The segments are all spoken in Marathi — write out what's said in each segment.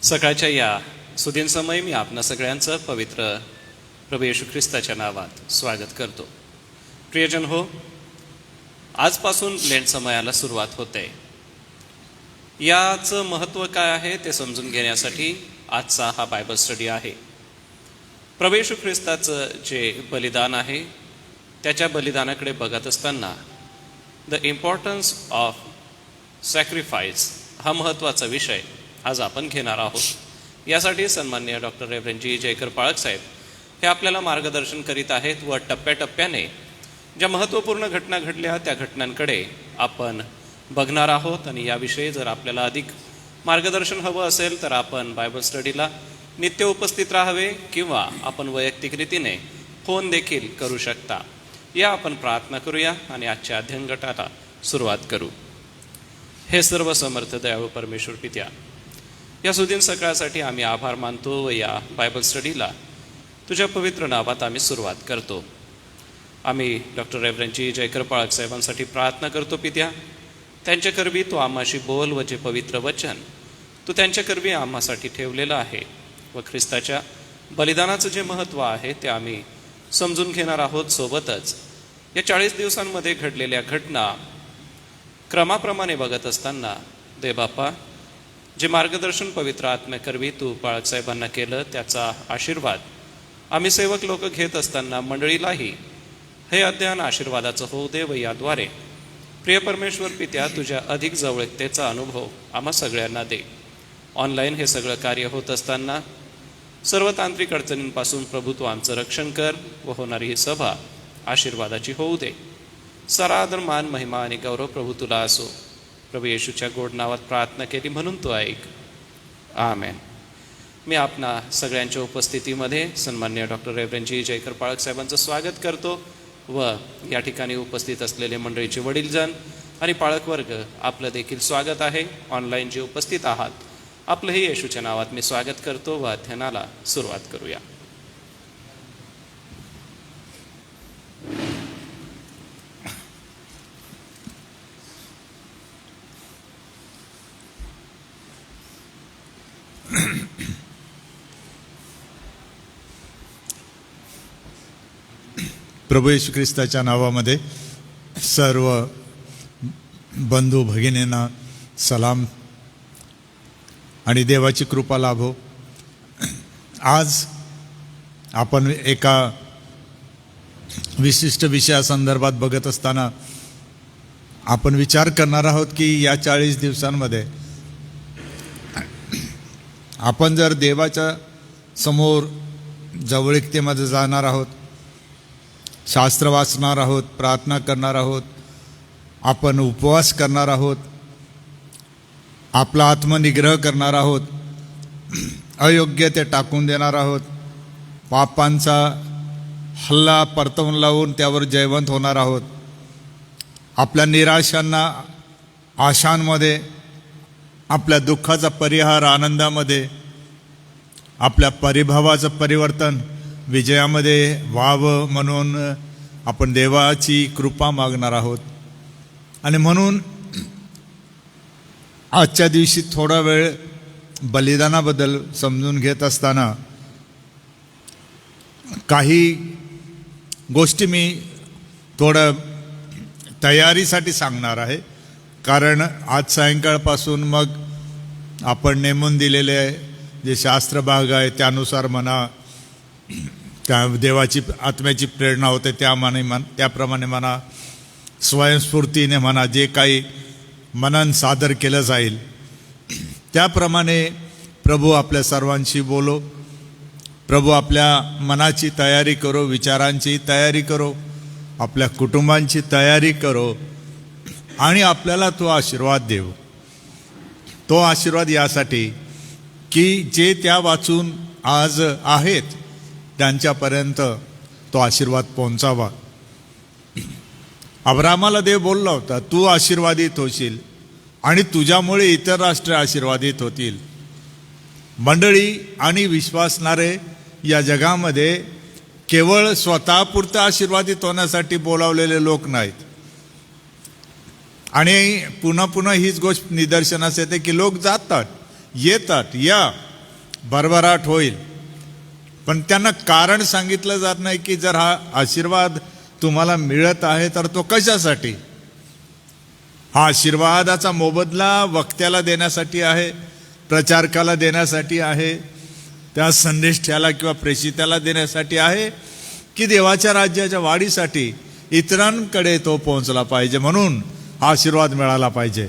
सकाळच्या या सुदिन समय मी आपणा सगळ्यांचं पवित्र प्रभू येशू ख्रिस्ताच्या नावात स्वागत करतो. प्रियजन हो, आजपासून लेंट समयाला सुरुवात होते. याचं महत्त्व काय आहे ते समजून घेण्यासाठी आजचा हा बायबल स्टडी आहे. प्रभू येशू ख्रिस्ताचं जे बलिदान आहे त्याच्या बलिदानाकडे बघत असताना द इम्पॉर्टन्स ऑफ सॅक्रिफाईस हा महत्त्वाचा विषय आज आपण घेणार आहोत. यासाठी सन्माननीय डॉक्टर रेव्हरंड जी जयकर पाळक साहेब हे आपल्याला मार्गदर्शन करीत आहेत व टप्प्याटप्प्याने ज्या महत्त्वपूर्ण घटना घडल्या त्या घटनांकडे आपण बघणार आहोत. आणि याविषयी जर आपल्याला अधिक मार्गदर्शन हवं असेल तर आपण बायबल स्टडीला नित्य उपस्थित राहावे किंवा आपण वैयक्तिक रीतीने फोन देखील करू शकता. या आपण प्रार्थना करूया आणि आजच्या अध्ययन गटाला सुरुवात करू. हे सर्व समर्थ दयाळू परमेश्वर पित्या, या सुदिन सकाळसाठी आम्ही आभार मानतो व या बायबल स्टडीला तुझ्या पवित्र नावात आम्ही सुरुवात करतो. आम्ही डॉक्टर रेव्हरंड जी जयकर पाळक साहेबांसाठी प्रार्थना करतो. पित्या, त्यांच्या करवी तू आम्हाशी बोल व जे पवित्र वचन तू त्यांच्या करवी आम्हासाठी ठेवलेलं आहे व ख्रिस्ताच्या बलिदानाचं जे महत्त्व आहे ते आम्ही समजून घेणार आहोत. सोबतच या 40 दिवसांमध्ये घडलेल्या घटना क्रमाप्रमाणे बघत असताना दे बापा, जे मार्गदर्शन पवित्र आत्म्याकरवी तू पाळक साहेबांना केलं त्याचा आशीर्वाद आम्ही सेवक लोक घेत असताना मंडळीलाही हे अध्ययन आशीर्वादाचं होऊ दे व याद्वारे प्रिय परमेश्वर पित्या तुझ्या अधिक जवळतेचा अनुभव आम्हा सगळ्यांना दे. ऑनलाईन हे सगळं कार्य होत असताना सर्व तांत्रिक अडचणींपासून प्रभू तू आमचं रक्षण कर व होणारी ही सभा आशीर्वादाची होऊ दे. सारा आदर, मान, महिमा आणि गौरव प्रभू तुला असो. प्रभू येशूच्या गोड नावात प्रार्थना केली म्हणून तो ऐक. आमेन. मी आपणा सगळ्यांच्या उपस्थितीमध्ये सन्माननीय डॉक्टर रेव्हरंड जी जयकर पाळक साहेबांचं स्वागत करतो व या ठिकाणी उपस्थित असलेले मंडळीचे वडीलजन आणि पाळक वर्ग आपलं देखील स्वागत आहे. ऑनलाईन जे उपस्थित आहात आपलंही येशूच्या नावात मी स्वागत करतो व अध्ययनाला सुरुवात करूया. प्रभू येशू ख्रिस्ताच्या नावामध्ये सर्व बंधू भगिनींना सलाम आणि देवाची कृपा लाभो. आज आपण एका विशिष्ट विषयासंदर्भात बघत असताना आपण विचार करणार आहोत की या 40 दिवसांमध्ये आपण जर देवाच्या समोर जवळीकतेमध्ये जाणार आहोत, शास्त्र वाचणार आहोत, प्रार्थना करणार आहोत, आपण उपवास करणार आहोत, आपला आत्मनिग्रह करणार आहोत, अयोग्य ते टाकून देणार आहोत, पापांचा हल्ला परतवून लावून त्यावर जयवंत होणार आहोत, आपल्या निराशांना आशांमध्ये, आपल्या दुःखाचा परिहार आनंदामध्ये, आपल्या परिभावाचं परिवर्तन विजयामध्ये व्हावं म्हणून आपण देवाची कृपा मागणार आहोत. आणि म्हणून आजच्या दिवशी थोडा वेळ बलिदानाबद्दल समजून घेत असताना काही गोष्टी मी थोडं तयारीसाठी सांगणार आहे. कारण आज सायंकाळपासून मग आपण नेमून दिलेले जे शास्त्र भाग आहे त्यानुसार म्हणा, त्या देवाची आत्म्याची प्रेरणा होते त्याप्रमाणे म्हणा, स्वयंस्फूर्तीने म्हणा, जे काही मनन सादर केलं जाईल त्याप्रमाणे प्रभू आपल्या सर्वांशी बोलो. प्रभू आपल्या मनाची तयारी करो, विचारांची तयारी करो, आपल्या कुटुंबांची तयारी करो आणि आपल्याला तो आशीर्वाद देव. तो आशीर्वाद यासाठी की जे त्या वाचून आज आहेत त्यांच्यापर्यंत तो आशीर्वाद पोहोचावा. अब्रामाला देव बोलला होता, तू आशीर्वादित होशील आणि तुझ्यामुळे इतर राष्ट्र आशीर्वादित होतील. मंडळी आणि विश्वासणारे या जगामध्ये केवळ स्वतःपुरतं आशीर्वादित होण्यासाठी बोलावलेले लोक नाहीत. आणि पुन्हा पुन्हा हीच गोष्ट निदर्शनास येते की लोक जातात, येतात, या भरभराट होईल. पण त्यांना कारण सांगितलं जात नाही की जर हा आशीर्वाद तुम्हाला मिळत आहे तर तो कशासाठी. हा आशीर्वादाचा मोबदला वक्त्याला देण्यासाठी आहे, प्रचारकाला देण्यासाठी आहे, त्या संदेष्टाला किंवा प्रेषिताला देण्यासाठी आहे, की देवाच्या राज्याच्या वाढीसाठी इतरांकडे तो पोहोचला पाहिजे, म्हणून हा आशीर्वाद मिळाला पाहिजे.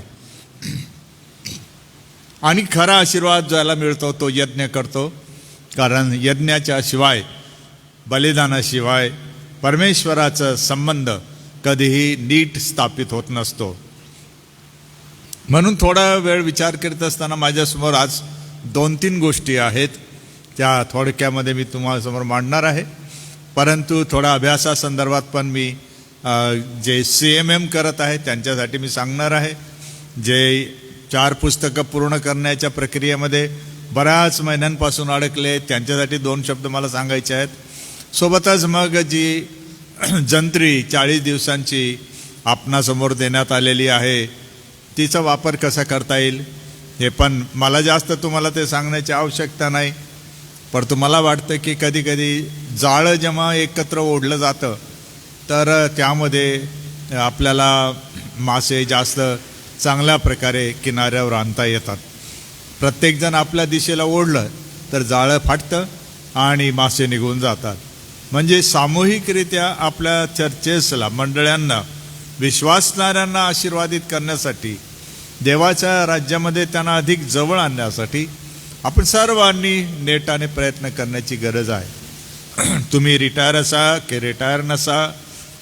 आणि खरा आशीर्वाद ज्याला मिळतो तो यज्ञ करतो, कारण यज्ञाच्या शिवाय, बलिदानाशिवाय परमेश्वराचा संबंध कधीही नीट स्थापित होत नसतो. म्हणून थोडा वेळ विचार करत असताना माझ्यासमोर आज 2-3 गोष्टी आहेत, त्या थोडक्यामध्ये मी तुम्हासमोर मांडणार आहे. परंतु थोडा अभ्यासासंदर्भात पण मी जे CMM करत आहे त्यांच्यासाठी मी सांगणार आहे. जे 4 पुस्तकं पूर्ण करण्याच्या प्रक्रियेमध्ये बऱ्याच महिन्यांपासून अडकले, त्यांच्यासाठी 2 शब्द मला सांगायचे आहेत. सोबतच मग जी जंत्री 40 दिवसांची आपणासमोर देण्यात आलेली आहे तिचा वापर कसा करता येईल हे पण मला जास्त तुम्हाला ते सांगण्याची आवश्यकता नाही. परंतु मला वाटतं की कधी कधी जाळं जेव्हा एकत्र ओढलं जातं तर त्यामध्ये आपल्याला मासे जास्त चांगल्या प्रकारे किनाऱ्यावर आणता येतात. प्रत्येकजण आपल्या दिशेला ओढलं तर जाळं फाटतं आणि मासे निघून जातात. म्हणजे सामूहिकरित्या आपल्या चर्चेसला, मंडळांना, विश्वासणाऱ्यांना आशीर्वादित करण्यासाठी, देवाच्या राज्यामध्ये त्यांना अधिक जवळ आणण्यासाठी आपण सर्वांनी नेटाने प्रयत्न करण्याची गरज आहे. तुम्ही रिटायर असा की रिटायर नसा,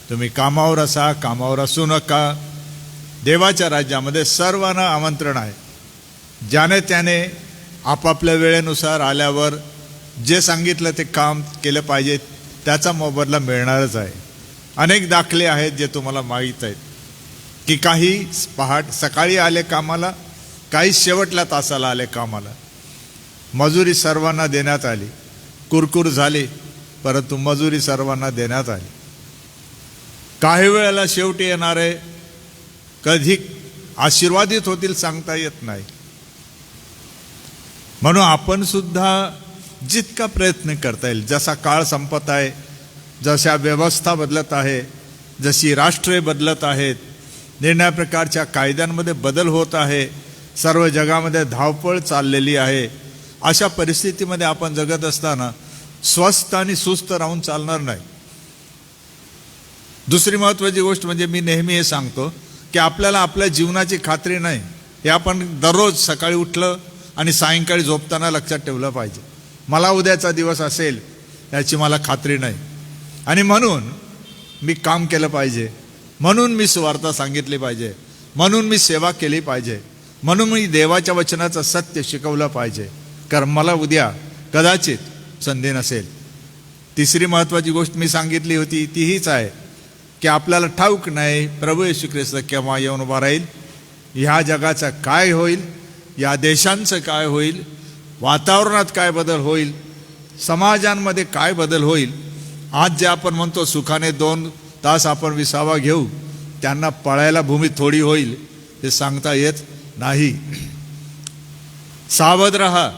तुम्ही कामावर असा, कामावर असू नका, देवाच्या राज्यामध्ये सर्वांना आमंत्रण आहे. ज्याने त्याने आपापल्या वेळेनुसार आल्यावर जे सांगितलं ते काम केलं पाहिजे, त्याचा मोबदला मिळणारच आहे. अनेक दाखले आहेत जे तुम्हाला माहीत आहेत की काही सकाळी आले कामाला, काही शेवटल्या तासाला आले कामाला. मजुरी सर्वांना देण्यात आली, कुरकुर झाली, परंतु मजुरी सर्वांना देण्यात आली. काही वेळेला शेवटी येणारे कधी आशीर्वादित होतील सांगता येत नाही. म्हणून आपण सुद्धा जितका प्रयत्न करता येईल, जसा काळ संपत आहे, जशा व्यवस्था बदलत आहे, जशी राष्ट्रे बदलत आहेत, निर्णय प्रकारच्या कायद्यांमध्ये बदल होत आहे, सर्व जगामध्ये धावपळ चाललेली आहे, अशा परिस्थितीमध्ये आपण जगत असताना स्वस्थ आणि सुस्त राहून चालणार नाही. दुसरी महत्त्वाची गोष्ट म्हणजे मी नेहमी हे सांगतो की आपल्याला आपल्या जीवनाची खात्री नाही, हे आपण दररोज सकाळी उठलं आणि सायंकाळी झोपताना लक्षात ठेवलं पाहिजे. मला उद्याचा दिवस असेल याची मला खात्री नाही, आणि म्हणून मी काम केलं पाहिजे, म्हणून मी सुवार्ता सांगितली पाहिजे, म्हणून मी सेवा केली पाहिजे, म्हणून मी देवाच्या वचनाचं सत्य शिकवलं पाहिजे, कारण मला उद्या कदाचित संधी नसेल. तिसरी महत्त्वाची गोष्ट मी सांगितली होती ती हीच आहे की आपल्याला ठाऊक नाही प्रभू येशू ख्रिस्त केव्हा येऊन उभा राहील, ह्या जगाचं काय होईल, या देशांचं काय होईल, वातावरणात काय बदल होईल, समाजांमध्ये काय बदल होईल. आज जे आपण म्हणतो सुखाने 2 तास आपण विसावा घेऊ, त्यांना पळायला भूमी थोडी होईल हे सांगता येत नाही. सावध राहा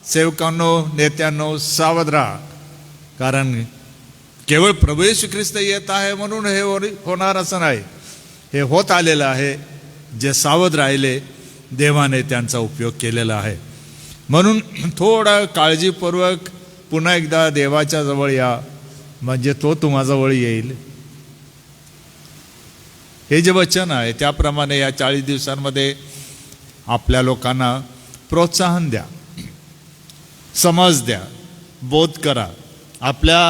सेवकांनो, नेत्यांनो, सावध राहा, कारण केवळ प्रभू येशू ख्रिस्त येत आहे म्हणून हे होणार असं नाही, हे होत आलेलं आहे. जे सावध राहिले देवाने त्यांचा उपयोग केलेला आहे. म्हणून थोडा काळजीपूर्वक पुन्हा एकदा देवाच्या जवळ या, म्हणजे तो तुम्हाजवळ येईल. हे जे वचन आहे त्याप्रमाणे या 40 दिवसांमध्ये आपल्या लोकांना प्रोत्साहन द्या, समज द्या, बोध करा. आपल्या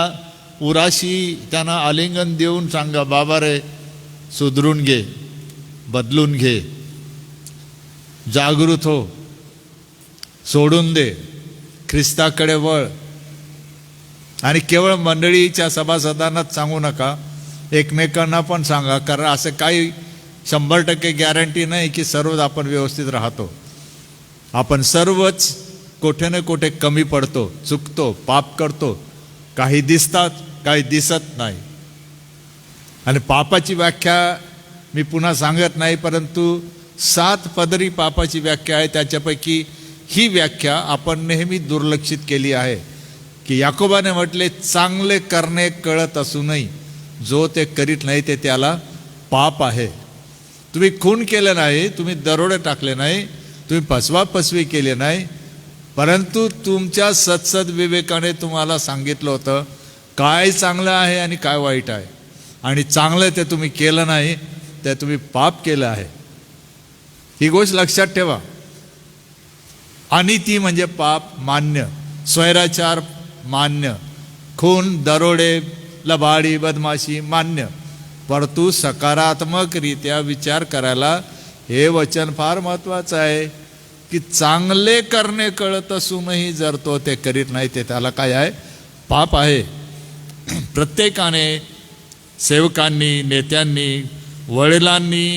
उराशी त्यांना आलिंगन देऊन सांगा, बाबा रे सुधरून घे, बदलून घे, जागृत हो, सोडून दे, ख्रिस्ताकडे वळ. आणि केवळ मंडळीच्या सभासदांनाच सांगू नका, एकमेकांना पण सांगा, कारण असं काही 100% गॅरंटी नाही की सर्वच आपण व्यवस्थित राहतो. आपण सर्वच कुठे ना कुठे कमी पडतो, चुकतो, पाप करतो. काही दिसतात, काही दिसत नाही. आणि पापाची व्याख्या मी पुन्हा सांगत नाही, परंतु 7 पदरी पापाची व्याख्या आहे. त्याच्यापैकी ही व्याख्या आपण नेहमी दुर्लक्षित केली आहे की याकोबाने म्हटले, चांगले करणे कळत असूनही जो ते करीत नाही ते त्याला पाप आहे. तुम्ही खून केले नाही, तुम्ही दरोडे टाकले नाही, तुम्ही फसवाफसवी केली नाही, परंतु तुमच्या सत्सद विवेकाने तुम्हाला सांगितलं होतं काय चांगलं आहे आणि काय वाईट आहे, आणि चांगलं ते तुम्ही केलं नाही, ते तुम्ही पाप केलं आहे. ही गोष्ट लक्षात ठेवा. अनिती म्हणजे पाप मान्य, स्वैराचार मान्य, खून दरोडे लबाडी बदमाशी मान्य, परंतु सकारात्मकरित्या विचार करायला हे वचन फार महत्त्वाचं आहे की चांगले करणे कळत असूनही जर तो ते करीत नाही ते त्याला काय आहे, पाप आहे. प्रत्येकाने, सेवकांनी, नेत्यांनी, वडिलांनी,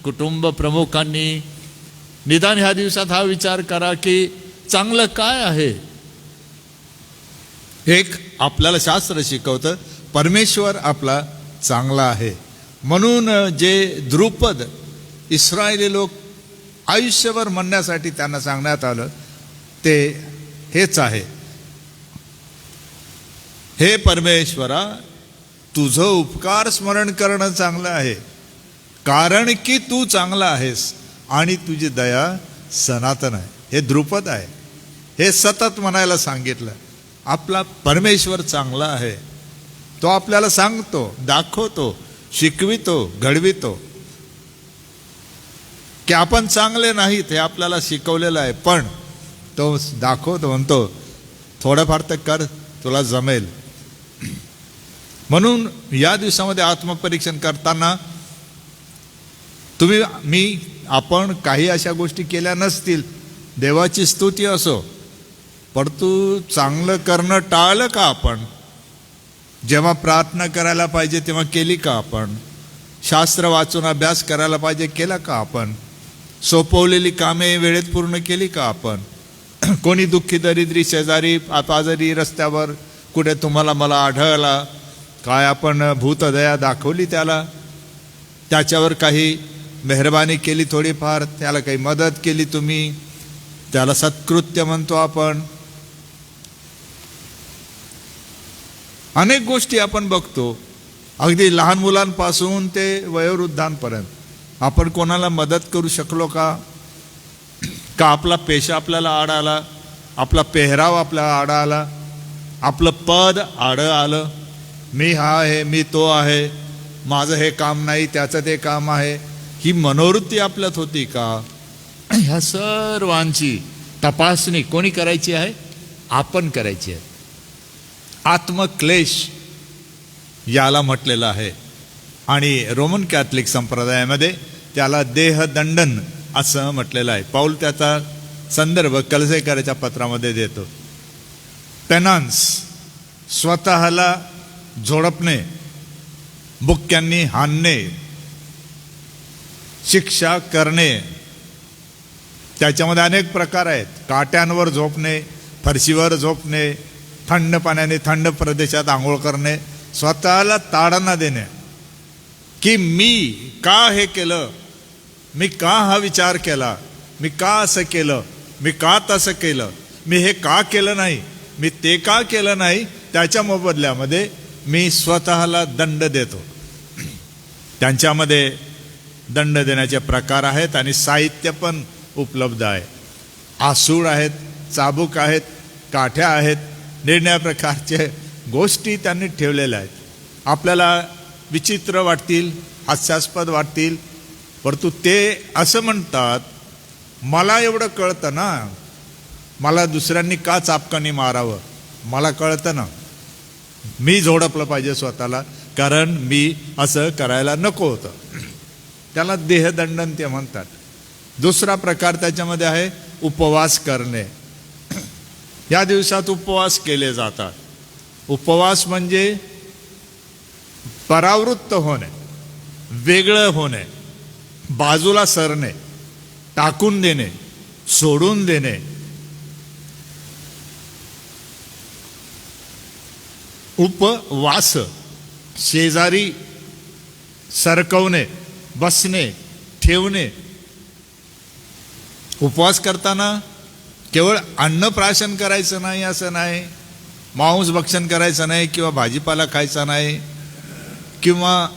कुटुंब प्रमुखांनी निदान ह्या दिवसात हा विचार करा की चांगलं काय आहे. एक आपल्याला शास्त्र शिकवतं परमेश्वर आपला चांगला आहे. म्हणून जे द्रुपद इस्रायली लोक आयुष्यभर म्हणण्यासाठी त्यांना सांगण्यात आलं ते हेच आहे, हे परमेश्वरा, तुझं उपकार स्मरण करणं चांगलं आहे, कारण की तू चांगला आहेस आणि तुझी दया सनातन आहे. हे द्रुपद आहे, हे सतत म्हणायला सांगितलं. आपला परमेश्वर चांगला आहे, तो आपल्याला सांगतो, दाखवतो, शिकवितो, घडवितो की आपण चांगले नाहीत हे आपल्याला शिकवलेलं आहे, पण तो दाखवतो, म्हणतो थोडंफार तर कर, तुला जमेल. म्हणून या दिवसामध्ये आत्मपरीक्षण करताना आपण काही अशा गोष्टी केल्या नसतील, देवाची स्तुती असो, परंतु चांगलं करणं टाळलं का आपण? जेव्हा प्रार्थना करायला पाहिजे तेव्हा केली का आपण? शास्त्र वाचून अभ्यास करायला पाहिजे केला का आपण? सोपवलेली कामे वेळेत पूर्ण केली का आपण? कोणी दुःखी दरिद्री शेजारी आजारी रस्त्यावर कुठे तुम्हाला मला आढळला, काय आपण भूतदया दाखवली त्याला, त्याच्यावर काही मेहरबानी केली, थोडीफार त्याला काही मदत केली तुम्ही, त्याला सत्कृत्य म्हणतो आपण. अनेक गोष्टी आपण बघतो, अगदी लहान मुलांपासून ते वयोवृद्धांपर्यंत. आपण कोणाला मदत करू शकलो का? आपला पेशा आपल्याला आड आला, आपला पेहराव आपल्याला आड आला, आपलं पद आडं आलं, मी हा आहे, मी तो आहे, माझं हे काम नाही, त्याचं ते काम आहे, ही मनोवृत्ती आपल्यात होती का? ह्या सर्वांची तपासणी कोणी करायची आहे? आपण करायची आहे. आत्मक्लेश याला म्हटलेलं आहे, आणि रोमन कॅथलिक संप्रदायामध्ये त्याला देहदंडन असं म्हटलेलं आहे. पाऊल त्याचा संदर्भ कलसेकराच्या पत्रामध्ये देतो. पेनान्स, स्वतःला झोडपणे, बुक्क्यांनी हाणणे, शिक्षा करणे, त्याच्यामध्ये अनेक प्रकार आहेत. काट्यांवर झोपणे, फरशीवर झोपणे, थंड पाण्याने थंड प्रदेशात आंघोळ करणे, स्वतःला ताडना देणे की मी का हे केलं, मी का हा विचार केला, मी का असं केलं, मी का तसं केलं, मी हे का केलं नाही, मी ते का केलं नाही, त्याच्या मोबदल्यामध्ये मी स्वतःला दंड देतो. त्यांच्यामध्ये दंड देण्याचे प्रकार आहेत आणि साहित्य पण उपलब्ध आहे. आसूड आहेत, चाबूक आहेत, काठ्या आहेत, निर्णय प्रकारचे गोष्टी त्यांनी ठेवलेल्या आहेत. आपल्याला विचित्र वाटतील, हास्यास्पद वाटतील, परंतु ते असं म्हणतात, मला एवढं कळतं ना, मला दुसऱ्यांनी का चापकानी मारावं, मला कळतं ना, मी झोडपलं पाहिजे स्वतःला, कारण मी असं करायला नको होतं. त्याला देहदंडन ते म्हणतात. दुसरा प्रकार त्याच्यामध्ये आहे उपवास करणे. या दिवसात उपवास केले जातात. उपवास म्हणजे परावृत्त होणे, वेगळं होणे, बाजूला सरणे, टाकून देणे, सोडून देणे. उपवास, शेजारी सरकवणे, बसणे, ठेवणे. उपवास करताना केवळ अन्नप्राशन करायचं नाही असं नाही, मांस भक्षण करायचं नाही किंवा भाजीपाला खायचा नाही किंवा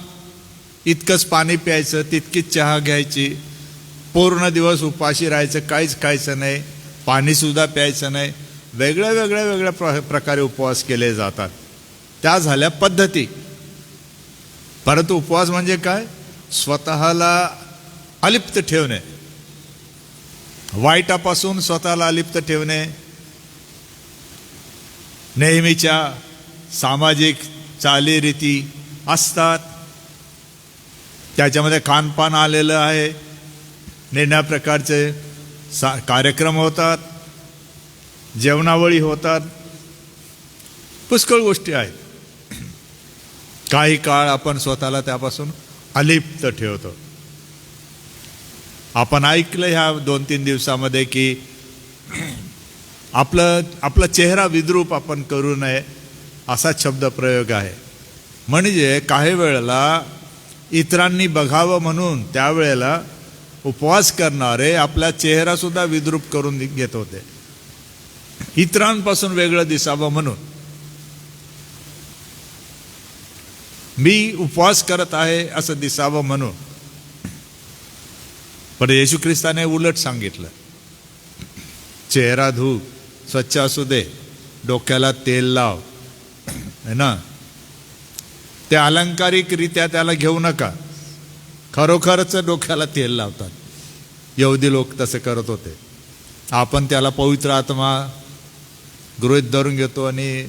इतकंच पाणी प्यायचं, तितकीच चहा घ्यायची, पूर्ण दिवस उपाशी राहायचं, काहीच खायचं नाही, पाणीसुद्धा प्यायचं नाही. वेगळ्या प्रकारे उपवास केले जातात. त्या झाल्या पद्धती. परंतु उपवास म्हणजे काय? स्वतःला अलिप्त ठेवणे, वाईटापासून स्वतःला अलिप्त ठेवणे, नेहमीच्या सामाजिक चालीरीती असतात, त्याच्यामध्ये खानपान आलेलं आहे, निरनिराळ्या प्रकारचे कार्यक्रम होतात, जेवणावळी होतात, पुष्कळ गोष्टी आहेत. काही काळ आपण स्वतःला त्यापासून अलिप्त ठेवतो. आपण ऐकलं ह्या 2-3 दिवसामध्ये की आपला चेहरा विद्रूप आपण करू नये असा शब्द प्रयोग आहे. म्हणजे काही वेळेला इतरांनी बघावं म्हणून त्यावेळेला उपवास करणारे आपला चेहरा सुद्धा विद्रूप करून घेत होते, इतरांपासून वेगळं दिसावं म्हणून. मी उपवास करत आहे असं दिसावं म्हणून. पण येशू ख्रिस्ताने उलट सांगितलं, चेहरा धु, स्वच्छ असू दे, डोक्याला तेल लाव, है ना. ते अलंकारिकरित्या त्याला घेऊ नका, खरोखरच डोक्याला तेल लावतात. यहुदी लोक तसे करत होते. आपण त्याला पवित्र आत्मा गृहीत धरून घेतो आणि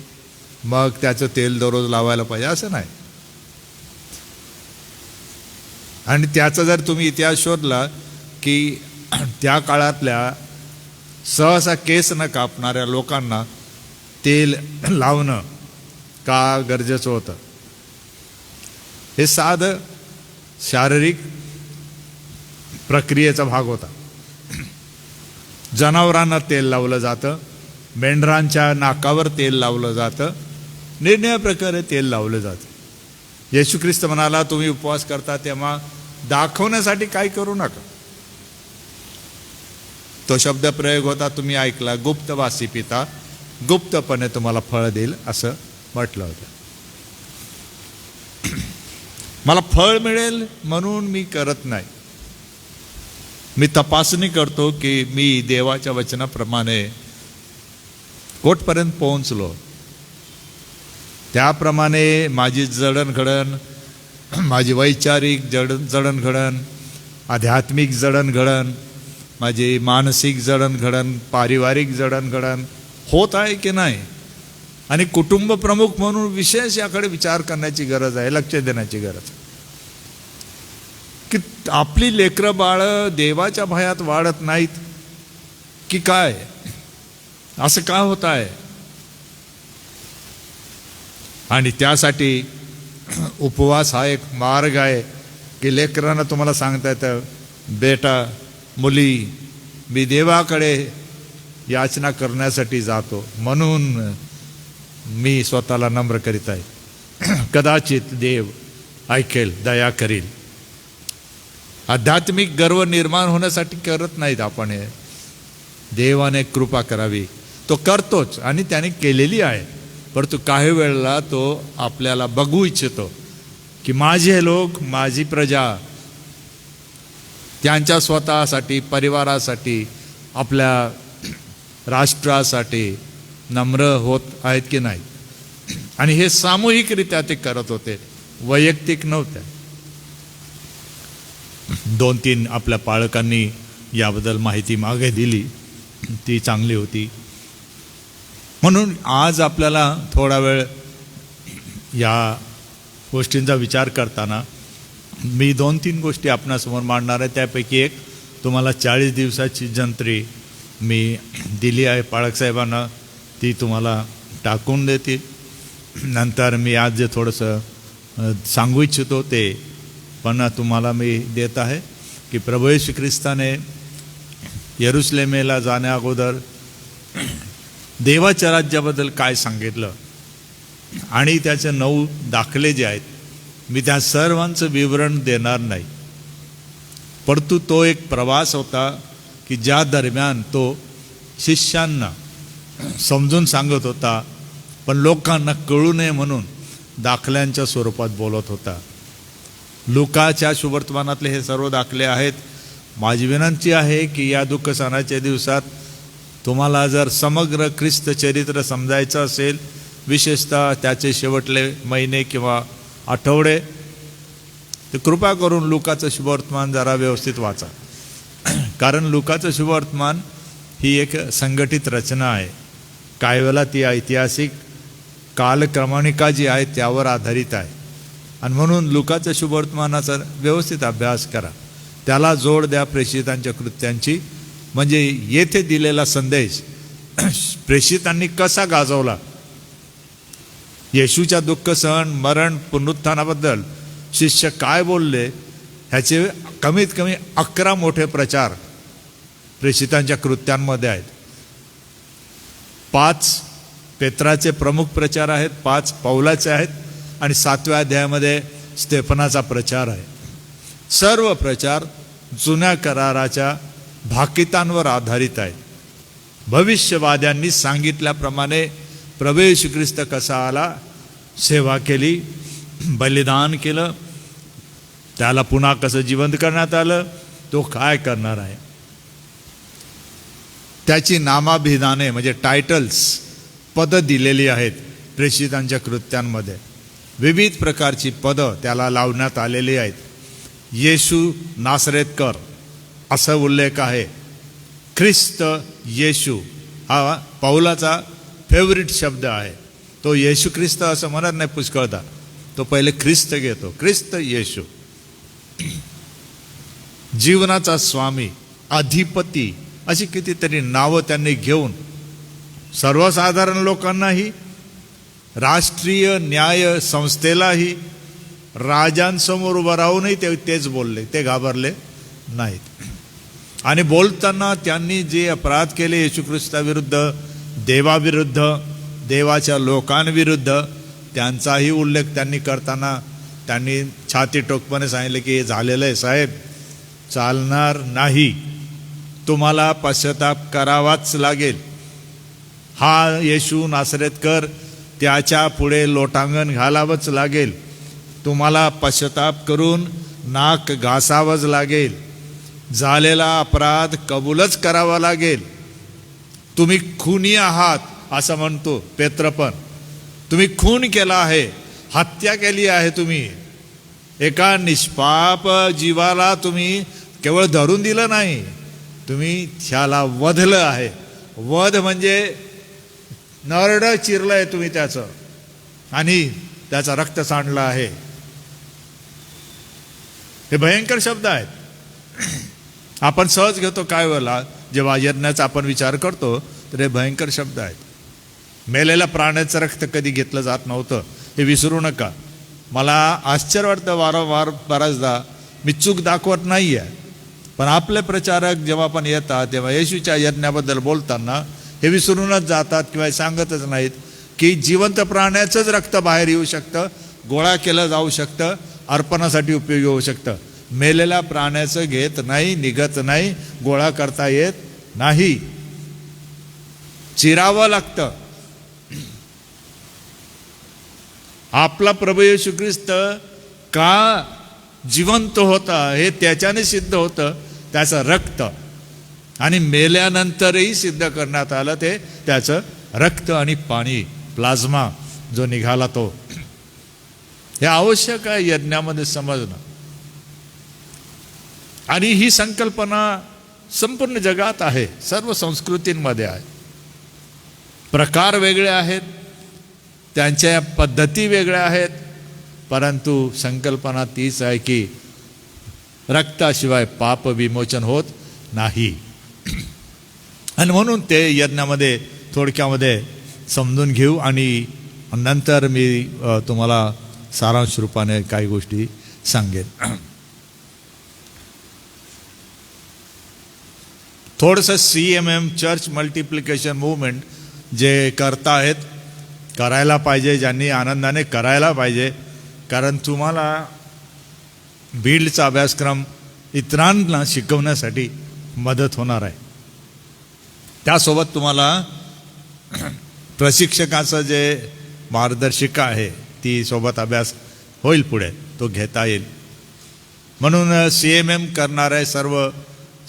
मग त्याचं तेल दररोज लावायला पाहिजे असं नाही. आणि त्याचा जर तुम्ही इतिहास शोधला की त्या काळातल्या सहसा केस न कापणाऱ्या लोकांना तेल लावणं का गरजेचं होतं. हे साधं शारीरिक प्रक्रियेचा भाग होता. जनावरांना तेल लावलं जातं, मेंढरांच्या नाकावर तेल लावलं जातं, निरनिराळ्या प्रकारे तेल लावलं जातं. येशू ख्रिस्त म्हणाला, तुम्ही उपवास करता तेव्हा दाखवण्यासाठी काही करू नका. तो शब्द प्रयोग होता, तुम्ही ऐकला, गुप्तवासी पिता गुप्तपणे तुम्हाला फळ देईल असं म्हटलं होतं. मला फळ मिळेल म्हणून मी करत नाही. मी तपासणी करतो की मी देवाच्या वचनाप्रमाणे कोठपर्यंत पोहोचलो. त्याप्रमाणे माझी जडणघडण, माझी वैचारिक जडणघडण, आध्यात्मिक जडणघडण, माझी मानसिक जडणघडण, पारिवारिक जडणघडण होत आहे की नाही. आणि कुटुंब प्रमुख म्हणून विशेष याकडे विचार करण्याची गरज आहे, लक्ष देण्याची गरज आहे की आपली लेकरं बाळं देवाच्या भयात वाढत नाहीत की काय, असं का होत आहे. आणि त्यासाठी उपवास हा एक मार्ग आहे की लेकरांना तुम्हाला सांगता येतं, बेटा मुली मी देवाकडे याचना करण्यासाठी जातो म्हणून मी स्वतःला नम्र करीत आहे. कदाचित देव ऐकेल, दया करील. आध्यात्मिक गर्व निर्माण होण्यासाठी करत नाहीत आपण हे. देवाने कृपा करावी, तो करतोच आणि त्याने केलेली आहे. परंतु काही वेळेला तो आपल्याला बघू इच्छितो की माझे लोक, माझी प्रजा त्यांच्या स्वतःसाठी, परिवारासाठी, आपल्या राष्ट्रासाठी नम्र होत आहेत की नाही. आणि हे सामूहिकरित्या ते करत होते, वैयक्तिक नव्हत्या. 2-3 आपल्या पालकांनी याबद्दल माहिती मागे दिली, ती चांगली होती. म्हणून आज आपल्याला थोडा वेळ या गोष्टींचा विचार करताना मी 2-3 गोष्टी आपणासमोर मांडणार आहे. त्यापैकी एक तुम्हाला 40 दिवसाची जंत्री मी दिली आहे पाळकसाहेबांना, ती तुम्हाला टाकून देतील. नंतर मी आज जे थोडंसं सांगू इच्छितो ते पण तुम्हाला मी देत आहे की प्रभू येशू ख्रिस्ताने यरुशलेमेला जाण्या अगोदर देवाच्या राज्याबद्दल काय सांगितलं आणि त्याचे 9 दाखले जे आहेत, मी त्या सर्वांचं विवरण देणार नाही. परंतु तो एक प्रवास होता की ज्या दरम्यान तो शिष्यांना समजून सांगत होता, पण लोकांना कळू नये म्हणून दाखल्यांच्या स्वरूपात बोलत होता. लुकाच्या शुभवर्तमानातले हे सर्व दाखले आहेत. माझी विनंती आहे की या दुःख सणाच्या दिवसात तुम्हाला जर समग्र ख्रिस्त चरित्र समजायचं असेल, विशेषतः त्याचे शेवटले महिने किंवा आठवडे, तर कृपा करून लुकाचं शुभवर्तमान जरा व्यवस्थित वाचा. कारण लुकाचं शुभवर्तमान ही एक संघटित रचना आहे. काही वेळेला ती ऐतिहासिक कालक्रमणिका जी आहे त्यावर आधारित आहे, आणि म्हणून लुकाच्या शुभवर्तमानाचा व्यवस्थित अभ्यास करा. त्याला जोड द्या प्रेषितांच्या कृत्यांची. म्हणजे येथे दिलेला संदेश प्रेषितांनी कसा गाजवला, येशूच्या दुःख सहन मरण पुनरुत्थानाबद्दल शिष्य काय बोलले, ह्याचे कमीत कमी 11 मोठे प्रचार प्रेषितांच्या कृत्यांमध्ये आहेत. 5 पेत्राचे प्रमुख प्रचार आहेत, 5 पौलाचे आहेत, आणि 7व्या अध्यायामध्ये स्तेफनाचा प्रचार आहे. सर्व प्रचार जुन्या कराराच्या भाकितांवर आधारित आहे. भविष्यवाद्यांनी सांगितल्याप्रमाणे प्रभू येशू ख्रिस्त कसा आला, सेवा केली, बलिदान केलं, त्याला पुन्हा कसं जिवंत करण्यात आलं, तो काय करणार आहे, त्याची नामाभिधाने म्हणजे टायटल्स, पदं दिलेली आहेत प्रेषितांच्या कृत्यांमध्ये. विविध प्रकारची पदं त्याला लावण्यात आलेली आहेत. येशू नासरेतकर असा उल्लेख आहे. ख्रिस्त येशू हा पौलाचा फेवरिट शब्द आहे. तो येशू ख्रिस्त असं म्हणत नाही पुष्कळदा, तो पहिले ख्रिस्त घेतो. ख्रिस्त येशू. जीवनाचा स्वामी, अधिपती, अशी कितीतरी नावं त्यांनी घेऊन सर्वसाधारण लोकांनाही, राष्ट्रीय न्याय संस्थेलाही, राजांसमोर उभं राहूनही तेच बोलले, ते घाबरले नाहीत. आणि बोलताना त्यांनी जे अपराध केले येशू ख्रिस्ताविरुद्ध, देवाविरुद्ध, देवाच्या लोकांविरुद्ध, त्यांचाही उल्लेख त्यांनी करताना त्यांनी छाती टोकपणे सांगितले की हे झालेलं आहे साहेब, चालणार नाही, तुम्हाला पश्चाताप करावाच लागेल. हा येशू नासरेतकर, त्याच्या पुढे लोटांगण घालावंच लागेल, तुम्हाला पश्चाताप करून नाक घासावंच लागेल, झालेला अपराध कबूलच करावा लागेल. तुम्ही खुनी आहात असं म्हणतो पेत्र, पण तुम्ही खून केला आहे, हत्या केली आहे. तुम्ही एका निष्पाप जीवाला तुम्ही केवळ धरून दिलं नाही, तुम्ही त्याला वधलं आहे. वध म्हणजे नरडं चिरलंय तुम्ही त्याचं, आणि त्याचं रक्त सांडलं आहे. हे भयंकर शब्द आहेत. आपण सहज घेतो काय वेळेला, जेव्हा यज्ञाचा आपण विचार करतो तर हे भयंकर शब्द आहेत. मेलेल्या प्राण्याचं रक्त कधी घेतलं जात नव्हतं, हे विसरू नका. मला आश्चर्य वाटतं वारंवार, बऱ्याचदा मी चूक दाखवत नाही आहे, पण आपले प्रचारक जेव्हा पण येतात तेव्हा येशूच्या यज्ञाबद्दल बोलताना हे विसरूनच जातात किंवा सांगतच नाहीत की जिवंत प्राण्याचंच रक्त बाहेर येऊ शकतं, गोळा केलं जाऊ शकतं, अर्पणासाठी उपयोगी होऊ शकतं. मेलेल्या प्राण्याचं घेत नाही, निघत नाही, गोळा करता येत नाही, चिरावं लागतं. आपला प्रभू येशू ख्रिस्त का जिवंत होता हे त्याच्याने सिद्ध होतं, त्याचं रक्त, आणि मेल्यानंतरही सिद्ध करण्यात आलं ते त्याचं रक्त आणि पाणी, प्लाझ्मा जो निघाला तो. हे आवश्यक आहे यज्ञामध्ये समजणं. आणि ही संकल्पना संपूर्ण जगात आहे, सर्व संस्कृतींमध्ये आहे. प्रकार वेगळे आहेत, त्यांच्या पद्धती वेगळ्या आहेत, परंतु संकल्पना तीच आहे की रक्ताशिवाय पाप विमोचन होत नाही. आणि म्हणून ते यज्ञामध्ये थोडक्यामध्ये समजून घेऊ, आणि नंतर मी तुम्हाला सारांश रूपाने काही गोष्टी सांगेन. थोडंसं CMM चर्च मल्टिप्लिकेशन मूवमेंट जे करतायत, करायला पाहिजे, ज्यांनी आनंदाने करायला पाहिजे, कारण तुम्हाला बीडचा अभ्यासक्रम इतरांना शिकवण्यासाठी मदत होणार आहे. त्यासोबत तुम्हाला प्रशिक्षकाचं जे मार्गदर्शिका आहे ती सोबत अभ्यास होईल, पुढे तो घेता येईल. म्हणून CMM करणारे सर्व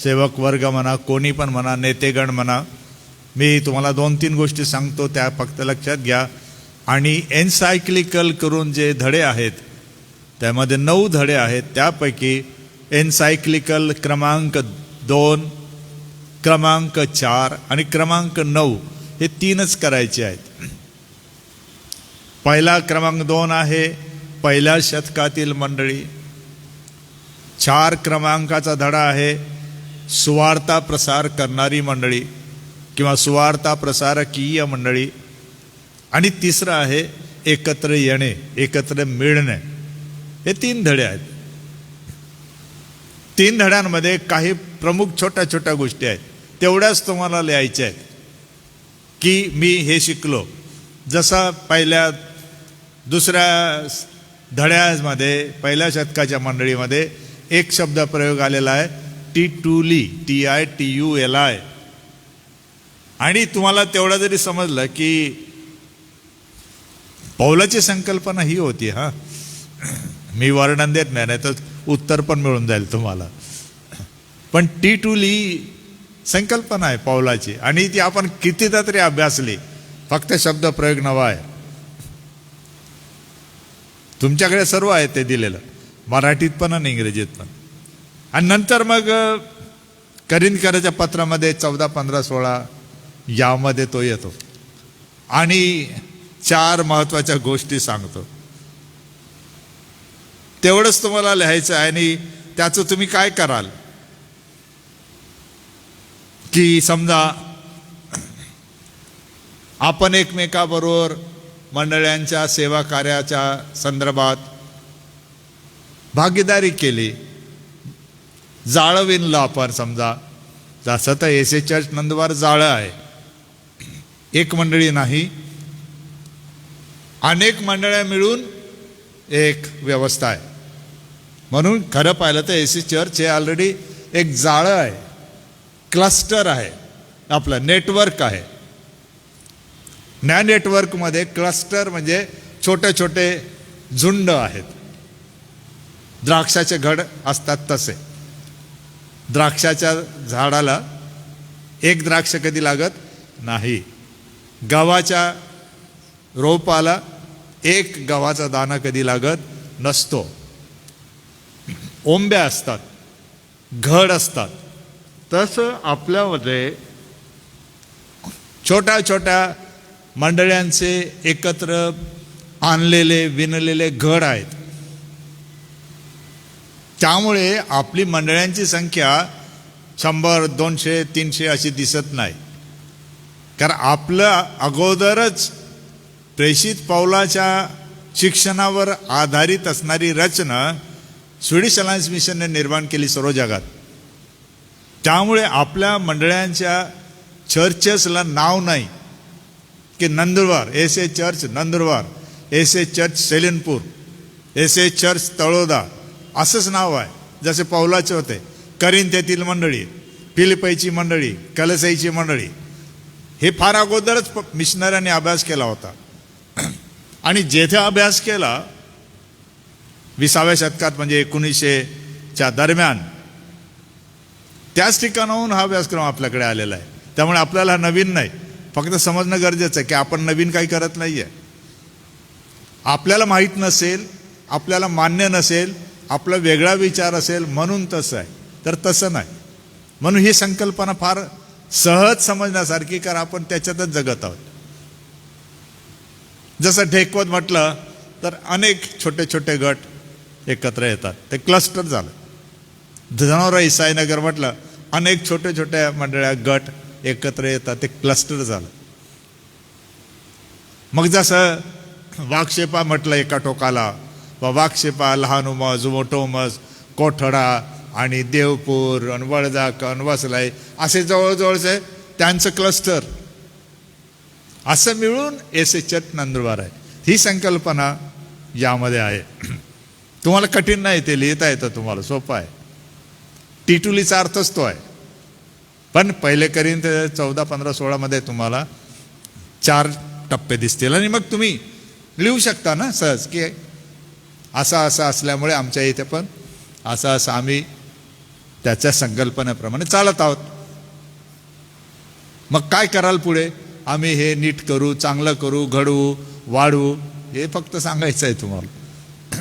सेवक वर्ग म्हणा, कोणी पण म्हणा, नेतेगण म्हणा, मी तुम्हाला 2-3 गोष्टी सांगतो, त्या फक्त लक्षात घ्या. आणि एन्सायक्लिकल करून जे धडे आहेत त्यामध्ये 9 धडे आहेत. त्यापैकी एन्सायक्लिकल क्रमांक 2, क्रमांक 4 आणि क्रमांक 9 हे 3च करायचे आहेत. पहिला क्रमांक 2 आहे पहिल्या शतकातील मंडळी. 4 क्रमांकाचा धडा आहे सुवार्ता प्रसार करणारी मंडळी किंवा सुवार्ता प्रसारकीय मंडळी. आणि तिसरं आहे एकत्र येणे, एकत्र मिळणे. हे 3 धडे आहेत. 3 धड्यांमध्ये काही प्रमुख छोट्या छोट्या गोष्टी आहेत, तेवढ्याच तुम्हाला लिहायच्या आहेत की मी हे शिकलो. जसा दुसऱ्या धड्यामध्ये पहिल्या शतकाच्या मंडळीमध्ये एक शब्द प्रयोग आलेला आहे टिटुली, TITULI. आणि तुम्हाला तेवढं जरी समजलं की पौलाची संकल्पना ही होती, मी वर्णन देत नाही, तर उत्तर पण मिळून जाईल तुम्हाला. पण टिटुली संकल्पना आहे पौलाची आणि ती आपण कितीदा तरी अभ्यासली, फक्त शब्द प्रयोग नवा आहे. तुमच्याकडे सर्व आहे ते दिलेलं, मराठीत पण आणि इंग्रजीत पण. आणि नंतर मग करिंथकराच्या पत्रामध्ये 14, 15, 16 यामध्ये तो येतो आणि 4 महत्वाच्या गोष्टी सांगतो. तेवढंच तुम्हाला लिहायचं आहे. आणि त्याचं तुम्ही काय कराल की समजा आपण एकमेकाबरोबर मंडळांच्या सेवा कार्याच्या संदर्भात भागीदारी केली, जाळं विणलं आपण. समजा जसं तर एस चर्च नंदुरबार जाळं आहे, एक मंडळी नाही, अनेक मंडळ्या मिळून एक व्यवस्था आहे. म्हणून खरं पाहिलं तर एस चर्च हे ऑलरेडी एक जाळं आहे, क्लस्टर आहे, आपलं नेटवर्क आहे. न्या नेटवर्कमध्ये क्लस्टर म्हणजे छोटे छोटे झुंड आहेत. द्राक्षाचे घड असतात तसे. द्राक्षाच्या झाडाला एक द्राक्ष कधी लागत नाही, गव्हाच्या रोपाला एक गव्हाचा दाणा कधी लागत नसतो. ओंब्या असतात, घड असतात. तसं आपल्यामध्ये छोट्या छोट्या मंडळांचे एकत्र आणलेले विणलेले घड आहेत. त्यामुळे आपली मंडळांची संख्या 100, 200, 300 अशी दिसत नाही. कारण आपलं अगोदरच प्रेषित पौलाच्या शिक्षणावर आधारित असणारी रचना स्वीडिश अलायन्स मिशनने निर्माण केली सर्व जगात. त्यामुळे आपल्या मंडळांच्या चर्चेसला नाव नाही की Nandurbar S A. Church Nandurbar, S A. Church Selinpur, S A. Church Taloda असंच नाव आहे जसे पौलाचे होते. करिंथेतील मंडळी, फिलिपईची मंडळी, कलसाईची मंडळी, हे फार अगोदरच मिशनऱ्यांनी अभ्यास केला होता. आणि जेथे अभ्यास केला 20व्या शतकात म्हणजे 1900च्या दरम्यान, त्याच ठिकाणाहून हा अभ्यासक्रम आपल्याकडे आलेला आहे. त्यामुळे आपल्याला नवीन नाही, फक्त समजणं गरजेचं आहे की आपण नवीन काही करत नाही आहे. आपल्याला माहीत नसेल, आपल्याला मान्य नसेल, आपला वेगळा विचार असेल म्हणून तसं आहे, तर तसं नाही. म्हणून ही संकल्पना फार सहज समजण्यासारखी, कारण आपण त्याच्यातच जगत आहोत. जसं ढेकवत म्हटलं तर अनेक छोटे छोटे गट एकत्र येतात, ते क्लस्टर झालं. धनोरा साईनगर म्हटलं अनेक छोटे छोट्या मंडळ्या गट एकत्र येतात, ते क्लस्टर झालं. मग जसं वाघशेपा म्हटलं एका टोकाला, व वाघशेपा, लहान उमस, मोठो उमस, कोठडा आणि देवपूर आणि वळजाक आणि वसलाई असे जवळजवळचे त्यांचं क्लस्टर, असं मिळून एस.ए. चर्च नंदुरबार आहे. ही संकल्पना यामध्ये आहे. तुम्हाला कठीण नाही, ते लिहिता येतं, तुम्हाला सोपं आहे. टिटुलीचा अर्थच तो आहे. पण पहिले करीन ते 14, 15, 16 तुम्हाला 4 टप्पे दिसतील आणि मग तुम्ही लिहू शकता ना सहज की असं असं असल्यामुळे आमच्या इथे पण असं असं आम्ही त्याच्या संकल्पनेप्रमाणे चालत आहोत. मग काय कराल पुढे, आम्ही हे नीट करू, चांगलं करू, घडवू, वाढवू, हे फक्त सांगायचं आहे तुम्हाला.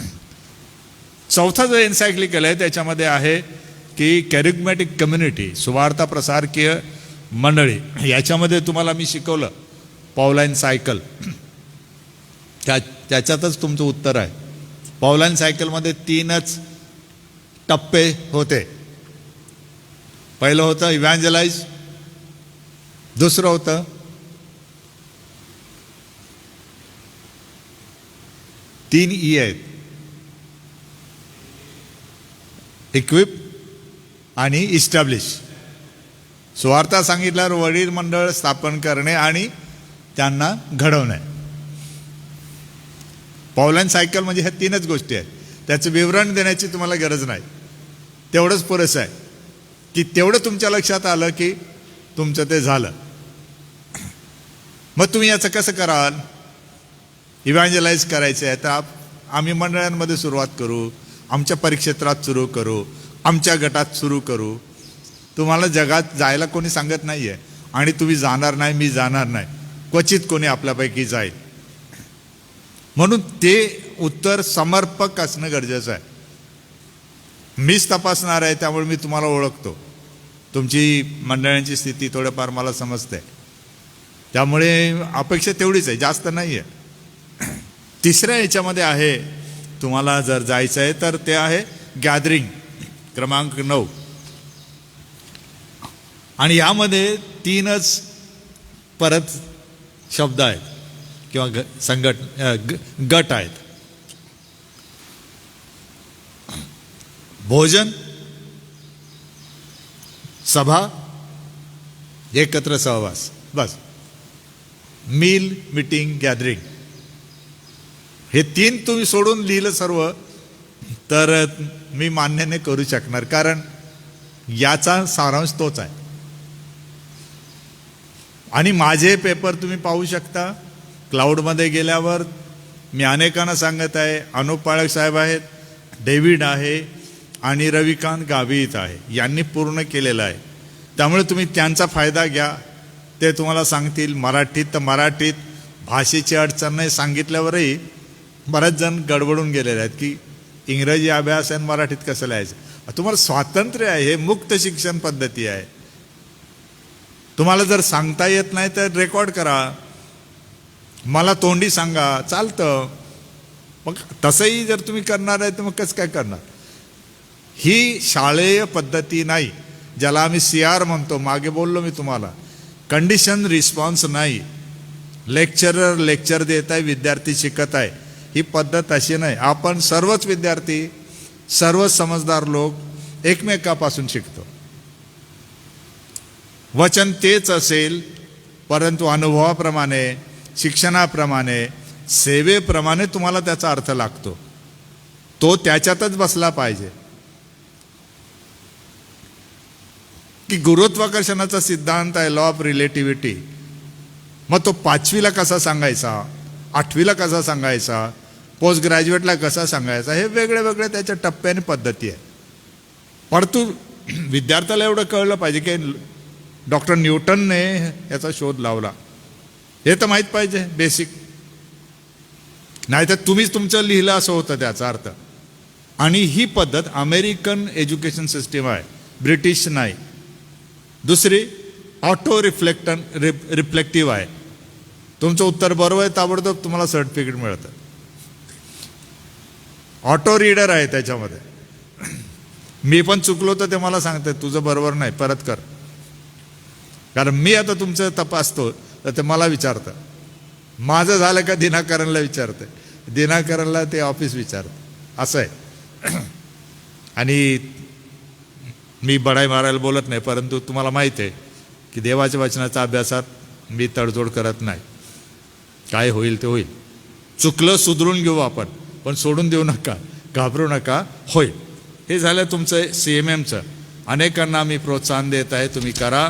चौथा जो एन्सायक्लिकल आहे त्याच्यामध्ये आहे की कॅरिग्मॅटिक कम्युनिटी, सुवार्ता प्रसारकीय मंडळी. याच्यामध्ये तुम्हाला मी शिकवलं पॉवलाईन सायकल, त्याच्यातच तुमचं उत्तर आहे. पॉवलाईन सायकलमध्ये 3च टप्पे होते. पहिलं होतं इव्हँजलाइज, दुसरं होतं तीन ई आहेत, इक्विप आणि इस्टॅब्लिश. सुवार्ता सांगितल्यावर वडील मंडळ स्थापन करणे आणि त्यांना घडवणे. पॉवलाईन सायकल म्हणजे ह्या 3च गोष्टी आहेत. त्याचं विवरण देण्याची तुम्हाला गरज नाही, तेवढंच पुरेसं आहे की तेवढं तुमच्या लक्षात आलं की तुमचं ते झालं. मग तुम्ही याचं कसं कराल, इव्हँजलाइज करायचं आहे तर आम्ही मंडळांमध्ये सुरुवात करू, आमच्या परिक्षेत्रात सुरू करू, आमच्या गटात सुरू करू. तुम्हाला जगात जायला कोणी सांगत नाही आहे आणि तुम्ही जाणार नाही, मी जाणार नाही, क्वचित कोणी आपल्यापैकी जाईल. म्हणून ते उत्तर समर्पक असणं गरजेचं आहे. मीच तपासणार आहे त्यामुळे मी तुम्हाला ओळखतो, तुमची मंडळांची स्थिती थोडंफार मला समजते, त्यामुळे अपेक्षा तेवढीच आहे, जास्त नाही आहे. तिसऱ्या याच्यामध्ये आहे, तुम्हाला जर जायचं आहे तर ते आहे गॅदरिंग, क्रमांक 9. आणि यामध्ये 3च परत शब्द आहेत किंवा गट आहेत. भोजन, सभा, एकत्र सहवास, बस. मील, मीटिंग, गॅदरिंग, हे 3 तुम्ही सोडून लिहिलं सर्व तर मी मान्य नाही करू शकणार, कारण याचा सारांश तोच आहे. आणि माझे पेपर तुम्ही पाहू शकता क्लाउडमध्ये गेल्यावर. मी अनेकांना सांगत आहे, अनुप पाळक साहेब आहेत, डेव्हिड आहे आणि रविकांत गावित आहे, यांनी पूर्ण केलेलं आहे. त्यामुळे तुम्ही त्यांचा फायदा घ्या, ते तुम्हाला सांगतील. मराठीत तर मराठीत भाषेची अडचण नाही सांगितल्यावरही बरेच जण गडबडून गेलेले आहेत की इंग्रजी अभ्यास आणि मराठीत कसं लिहायचं. तुम्हाला स्वातंत्र्य आहे, हे मुक्त शिक्षण पद्धती आहे. तुम्हाला जर सांगता येत नाही तर रेकॉर्ड करा, मला तोंडी सांगा, चालतं. मग तसंही जर तुम्ही करणार आहे तर मग कसं काय करणार. ही शालेय पद्धती नाही, ज्याला आम्ही CR म्हणतो. मागे बोललो मी तुम्हाला, कंडिशन रिस्पॉन्स नाही. लेक्चरर लेक्चर देत आहे, विद्यार्थी शिकत आहे, ही पद्धत अशी नाही. आपण सर्वच विद्यार्थी, सर्व समजदार लोक एकमेकापासून शिकतो. वचन तेच असेल, परंतु अनुभवाप्रमाणे, शिक्षणाप्रमाणे, सेवेप्रमाणे तुम्हाला त्याचा अर्थ लागतो. तो त्याच्यातच बसला पाहिजे. की गुरुत्वाकर्षणाचा सिद्धांत आहे, लॉ ऑफ रिलेटिव्हिटी. मग तो 5वीला कसा सांगायचा, 8वीला कसा सांगायचा, पोस्ट ग्रॅज्युएटला कसा सांगायचा, हे वेगळे वेगळे त्याच्या टप्प्याने पद्धती आहे. परंतु विद्यार्थ्याला एवढं कळलं पाहिजे की डॉक्टर न्यूटनने याचा शोध लावला, हे तर माहीत पाहिजे बेसिक. नाहीतर तुम्हीच तुमचं लिहिलं असं होतं त्याचा अर्थ. आणि ही पद्धत अमेरिकन एज्युकेशन सिस्टीम आहे, ब्रिटिश नाही. दुसरी ऑटो रिफ्लेक्टिव्ह आहे. तुमचं उत्तर बरोबर आहे, ताबडतोब तुम्हाला सर्टिफिकेट मिळतं. ऑटो रीडर आहे त्याच्यामध्ये. मी पण चुकलो तर ते मला सांगते तुझं बरोबर नाही, परत कर. कारण मी आता तुमचं तपासतो तर ते मला विचारतं, माझं झालं का दिनाकरणला विचारतं, दिनाकरणला ते ऑफिस विचारतं, असं आहे. आणि मी बडाई मारायला बोलत नाही, परंतु तुम्हाला माहीत आहे की देवाच्या वचनाच्या अभ्यासात मी तडजोड करत नाही. काय होईल ते होईल. चुकलं सुधरून घेऊ आपण, पण सोडून देऊ नका, घाबरू नका, होईल. हे झालं तुमचं CMMचं. अनेकांना मी प्रोत्साहन देत आहे, तुम्ही करा,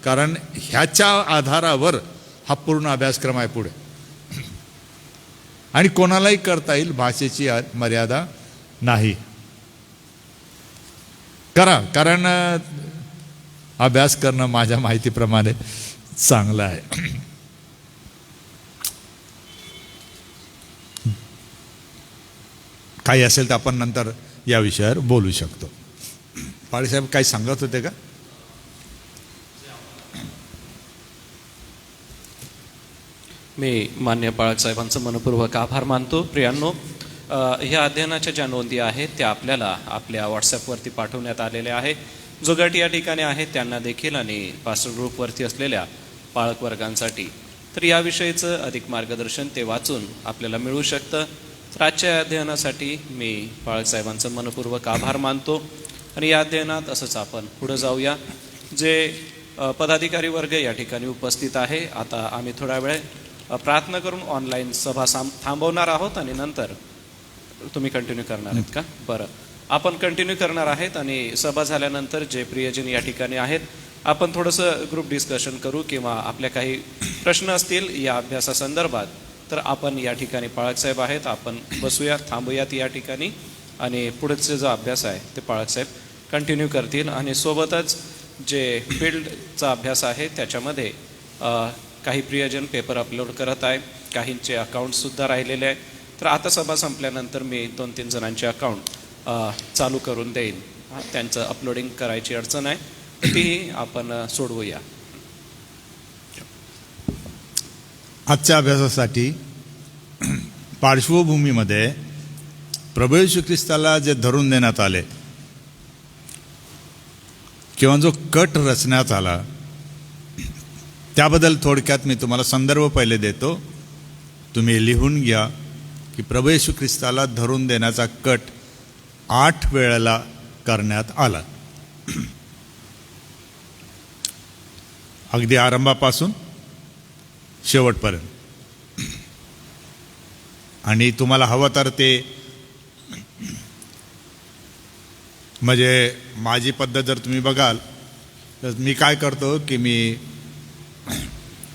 कारण ह्याच्या आधारावर हा पूर्ण अभ्यासक्रम आहे पुढे. आणि कोणालाही करता येईल, भाषेची मर्यादा नाही. करा, कारण अभ्यास करणं माझ्या माहितीप्रमाणे चांगलं आहे. काही असेल तर आपण नंतर या विषयावर बोलू शकतो. पाळीसाहेब काही सांगत होते का? मी मान्य पाळक साहेबांचं मनपूर्वक आभार मानतो. प्रियांनो, ह्या अध्ययनाच्या ज्या नोंदी आहेत त्या आपल्याला आपल्या व्हॉट्सॲपवरती पाठवण्यात आलेल्या आहे. जो गट या ठिकाणी आहे त्यांना देखील आणि पास्टर ग्रुपवरती असलेल्या पाळक वर्गांसाठी, तर याविषयीचं अधिक मार्गदर्शन ते वाचून आपल्याला मिळू शकतं. तर आजच्या अध्ययनासाठी मी पाळक साहेबांचं मनपूर्वक आभार मानतो. आणि या अध्ययनात असंच आपण पुढं जाऊया. जे पदाधिकारी वर्ग या ठिकाणी उपस्थित आहे, आता आम्ही थोडा वेळ प्रार्थना करून ऑनलाईन सभा थांबवणार आहोत आणि नंतर तुम्ही कंटिन्यू करणार आहेत का? बरं, आपण कंटिन्यू करणार आहेत. आणि सभा झाल्यानंतर जे प्रियजन या ठिकाणी आहेत, आपण थोडंसं ग्रुप डिस्कशन करू किंवा आपल्या काही प्रश्न असतील या अभ्यासासंदर्भात, तर आपण या ठिकाणी पाळक साहेब आहेत, आपण बसूयात, थांबूयात या ठिकाणी आणि पुढचे जो अभ्यास आहे ते पाळक साहेब कंटिन्यू करतील. आणि सोबतच जे फील्डचा अभ्यास आहे त्याच्यामध्ये काही प्रियजन पेपर अपलोड करत आहे, काहींचे अकाउंटसुद्धा राहिलेले आहे. तर आता सभा संपल्यानंतर मी 2-3 जणांचे अकाउंट चालू करून देईन. त्यांचं अपलोडिंग करायची अडचण आहे, तर तीही आपण सोडवूया. आजच्या अभ्यासासाठी पार्श्वभूमीमध्ये प्रभू येशू ख्रिस्ताला जे धरून देण्यात आले किंवा जो कट रचण्यात आला त्याबद्दल थोडक्यात मी तुम्हाला संदर्भ पहिले देतो. तुम्ही लिहून घ्या की प्रभू येशू ख्रिस्ताला धरून देण्याचा कट 8 वेळेला करण्यात आला. अगदी आरंभापासून शेवटपर्यंत. आणि तुम्हाला हवं तर ते म्हणजे माझी पद्धत जर तुम्ही बघाल तर मी काय करतो की मी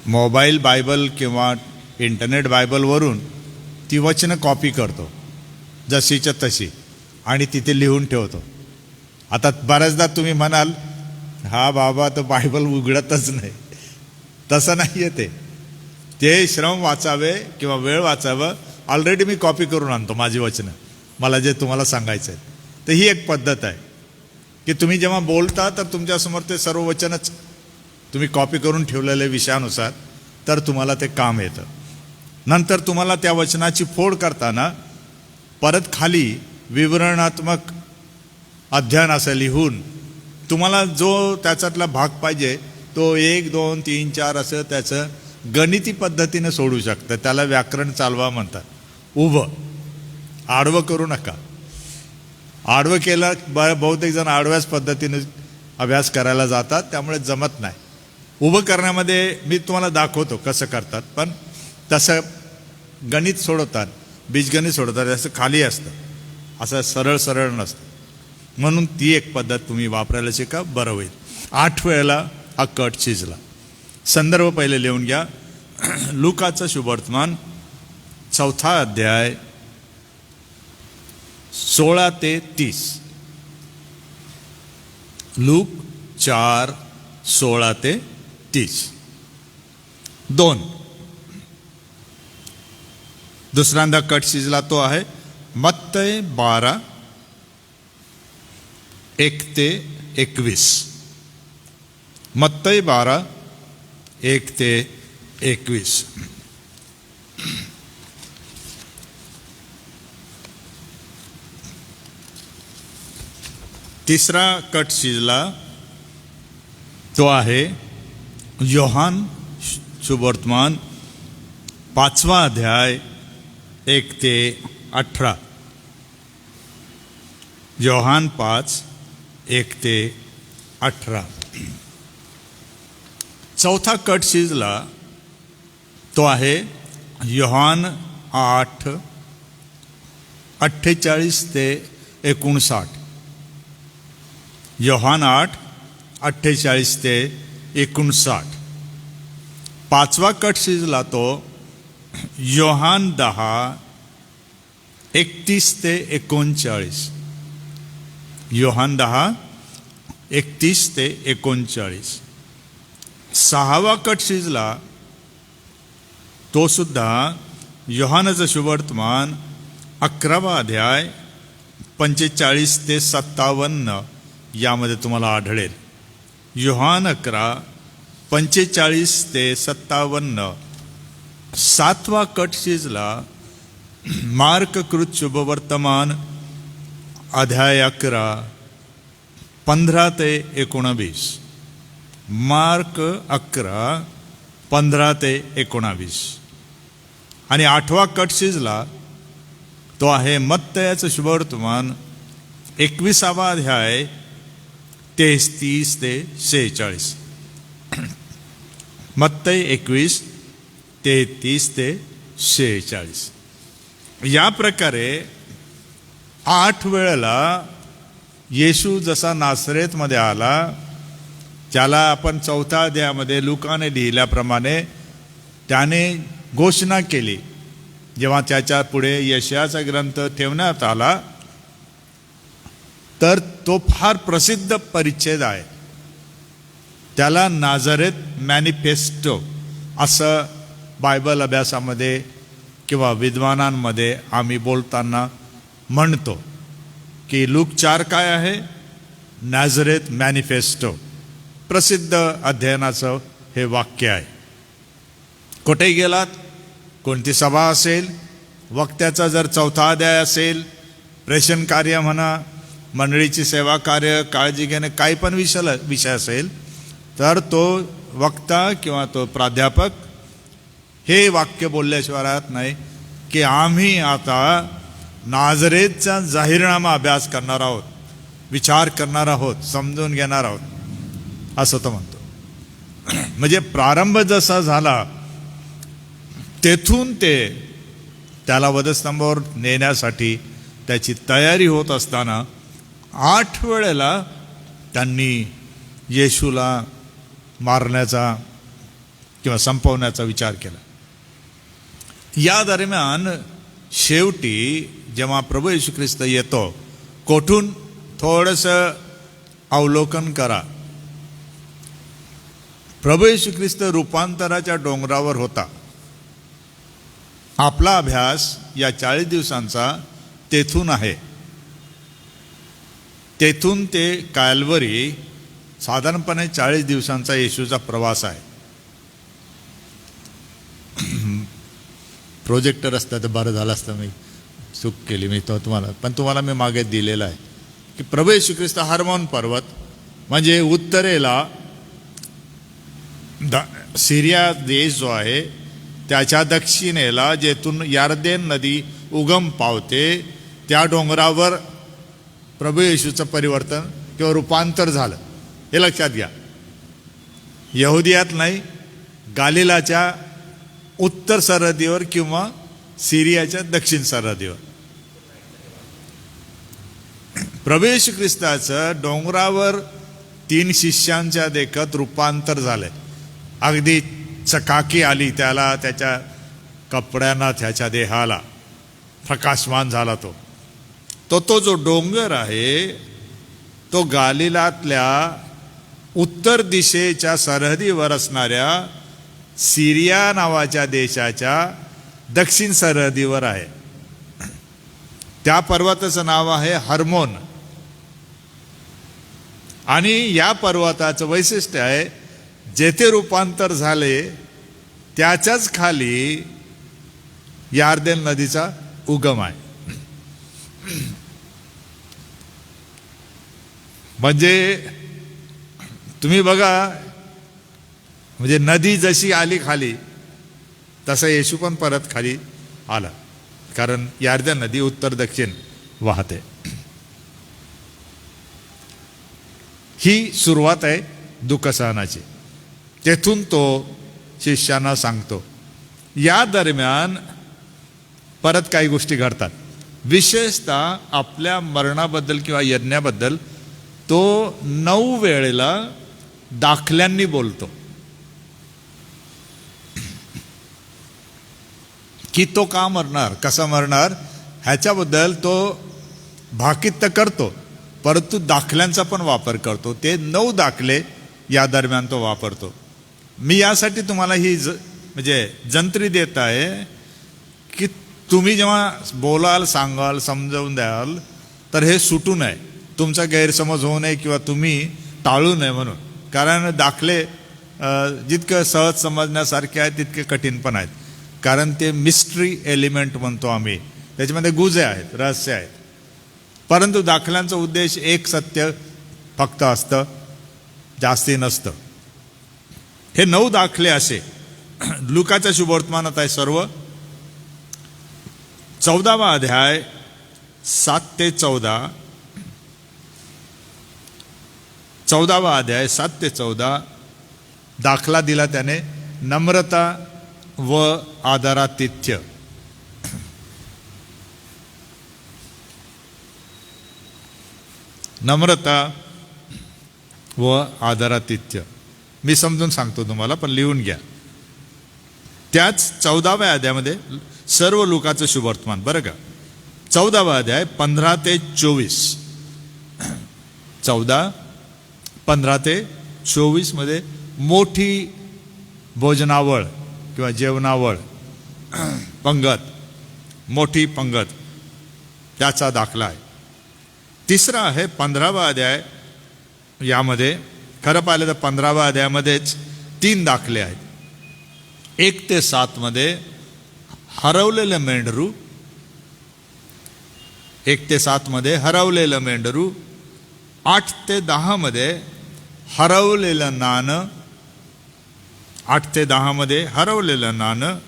मोबाईल बायबल किंवा इंटरनेट बायबलवरून ती वचनं कॉपी करतो जशीच्या तशी आणि तिथे लिहून ठेवतो. आता बऱ्याचदा तुम्ही म्हणाल हा बाबा तो बायबल उघडतच नाही. तसं नाही आहे ते श्रम वाचावे किंवा वेळ वाचावं, ऑलरेडी मी कॉपी करून आणतो माझी वचनं, मला जे तुम्हाला सांगायचं आहे. तर ही एक पद्धत आहे की तुम्ही जेव्हा बोलता तर तुमच्यासमोर ते सर्व वचनच तुम्ही कॉपी करून ठेवलेल्या विषयानुसार तर तुम्हाला ते काम येतं. नंतर तुम्हाला त्या वचनाची फोड करताना परत खाली विवरणात्मक अध्ययन असं लिहून तुम्हाला जो त्याच्यातला भाग पाहिजे तो 1, 2, 3, 4 असं त्याचं गणिती पद्धतीने सोडू शकतं. त्याला व्याकरण चालवा म्हणतात. उभं आडवं करू नका. आडवं केलं बहुतेक जण आडव्याच पद्धतीने अभ्यास करायला जातात, त्यामुळे जमत नाही. उभं करण्यामध्ये मी तुम्हाला दाखवतो कसं करतात, पण तसं गणित सोडवतात, बीजगणित सोडवतात, असं खाली असतं, असं सरळ सरळ नसतं. म्हणून ती एक पद्धत तुम्ही वापरायला शिका, बरं होईल. 8 वेळेला हा कट शिजला. संदर्भ पहिले लिहून घ्या. लूकाचं शुभवर्तमान 4 अध्याय 16 ते 30. लूक 4, 16 ते 30. 2. दुसऱ्यांदा कट शिजला तो आहे मत्तय 12, 1 ते 21. मत्तय 12, 1 ते 21. तिसरा कट शिजला तो आहे योहान शुभवर्तमान 5वा अध्याय 1 ते 18. योहान 5, 1 ते 18. चौथा कट शिजला तो आहे योहान 8, 48 ते 59. योहान 8:48 ते 59. पाचवा कट शिजला तो योहान 10:31 ते 39. योहान 10:31 ते 39. सहावा कट शिजला तो सुद्धा योहानाचं शुभवर्तमान 11वा अध्याय 45 ते 57 यामध्ये तुम्हाला आढळेल. योहान 11:45 ते 57. सातवा कट शिजला मार्क कृत शुभवर्तमान अध्याय 11 15 ते 19. मार्क 11 15 ते 19. आणि आठवा कट शिजला तो आहे मत्तयाचं शुभवर्तमान 21वा अध्याय 33 ते 46. मत्तय 21:33 ते 46. या प्रकारे 8 वेळेला येशू जसा नासरेतमध्ये आला, ज्याला आपण 4थ्या अध्यायामध्ये लुकाने लिहिल्याप्रमाणे त्याने घोषणा केली. जेव्हा त्याच्या पुढे यशायाचा ग्रंथ ठेवण्यात आला तर तो फार प्रसिद्ध परिच्छेद आहे. त्याला नाझरेत मॅनिफेस्टो असं बायबल अभ्यासामध्ये किंवा विद्वानांमध्ये आम्ही बोलताना म्हणतो की लूक 4 काय आहे? नाझरेत मॅनिफेस्टो. प्रसिद्ध अध्ययनाचं हे वाक्य आहे. कुठे गेलात, कोणती सभा असेल, वक्त्याचा जर 4था अध्याय असेल, प्रेषण कार्य म्हणा, मंडळीची सेवा कार्य, काळजी घेणे, काही पण विषय असेल तर तो वक्ता किंवा तो प्राध्यापक हे वाक्य बोलल्याशिवाय राहत नाही की आम्ही आता नाझरेतचा जाहीरनामा अभ्यास करणार आहोत, विचार करणार आहोत, समजून घेणार आहोत, असं तो म्हणतो. म्हणजे प्रारंभ जसा झाला तेथून ते त्याला वधस्तंभावर नेण्यासाठी त्याची तयारी होत असताना 8 वेळेला त्यांनी येशूला मारण्याचा किंवा संपवण्याचा विचार केला. या दरम्यान शेवटी जेव्हा प्रभू येशू ख्रिस्त येतो, कोठून थोडंसं अवलोकन करा. प्रभू येशू ख्रिस्त रूपांतराच्या डोंगरावर होता. आपला अभ्यास या 40 दिवसांचा तेथून आहे. तेथून ते कॅल्वरी साधारणपणे 40 दिवसांचा येशूचा प्रवास आहे. प्रोजेक्टर असतं तर बरं झालं असतं, मी चूक केली मी तो तुम्हाला मी मागे दिलेला आहे की प्रभू येशू ख्रिस्त हर्मोन पर्वत म्हणजे उत्तरेला सिरिया देश जो आहे त्याच्या दक्षिणेला जेथून यार्देन नदी उगम पावते त्या डोंगरावर प्रभू येशूचं परिवर्तन किंवा रूपांतर झालं. हे लक्षात घ्या. यहुदियात नाही, गालिलाच्या उत्तर सरहद्दीवर किंवा सिरियाच्या दक्षिण सरहद्दीवर प्रभू येशू ख्रिस्ताचं डोंगरावर 3 शिष्यांच्या देखत रूपांतर झालंय. अगदी चकाकी आली त्याला, त्याच्या कपड्यांना, त्याच्या देहाला प्रकाशमान झाला. तो जो डोंगर आहे तो गालिलातल्या उत्तर दिशेच्या सरहदीवर असणाऱ्या सिरिया नावाच्या देशाच्या दक्षिण सरहदीवर आहे. त्या पर्वताचं नाव आहे हर्मोन. आणि या पर्वताचं वैशिष्ट्य आहे, जेथे रूपांतर झाले त्याच्याच खाली यार्देन नदीचा उगम आहे. म्हणजे तुम्ही बघा, म्हणजे नदी जशी आली खाली तसा येशू पण परत खाली आला, कारण यार्देन नदी उत्तर दक्षिण वाहते. ही सुरुवात आहे दुःख सहनाची. तेथून तो शिष्यांना सांगतो. या दरम्यान परत काही गोष्टी घडतात. विशेषतः आपल्या मरणाबद्दल किंवा यज्ञाबद्दल तो 9 वेळेला दाखल्यांनी बोलतो की तो का मरणार, कसा मरणार ह्याच्याबद्दल तो भाकीत तर करतो, परंतु दाखल्यांचा पण वापर करतो. ते 9 दाखले या दरम्यान तो वापरतो. मी यासाठी तुम्हाला ही म्हणजे जंत्री देत आहे की तुम्ही जेव्हा बोलाल, सांगाल, समजावून द्याल तर हे सुटू नये, तुमचा गैरसमज होऊ नये किंवा तुम्ही टाळू नये म्हणून. कारण दाखले जितकं सहज समजण्यासारखे आहेत तितके कठीण पण आहेत. कारण ते मिस्ट्री एलिमेंट म्हणतो आम्ही, त्याच्यामध्ये गुजे आहेत, रहस्य आहेत. परंतु दाखल्यांचा उद्देश एक सत्य फक्त असतं, जास्ती नसतं. हे 9 दाखले असे लुकाच्या शुभवर्तमानात आहे सर्व. 14वा अध्याय 7 ते 14, 14वा अध्याय 7 ते 14. दाखला दिला त्याने नम्रता व आदरातिथ्य. नम्रता व आदरातिथ्य. मी समजून सांगतो तुम्हाला, पण लिहून घ्या. त्याच 14व्या अध्यायामध्ये सर्व लोकांचं शुभवर्तमान, बरं का. 14वा अध्याय 15 ते 24, 14, 15 ते 24 मध्ये मोठी भोजनावळ किंवा जेवणावळ, पंगत, मोठी पंगत, त्याचा दाखला आहे. तिसरा आहे 15वा अध्याय. यामध्ये खरं पाहिलं तर 15व्या अध्यायामध्येच 3 दाखले आहेत. 1 ते 7 मध्ये हरवलेलं मेंढरू, 1 ते 7 मध्ये हरवलेलं मेंढरू, 8 ते 10 मध्ये हरवलेलं नाणं, 8 ते 10 मध्ये हरवलेलं नाणं,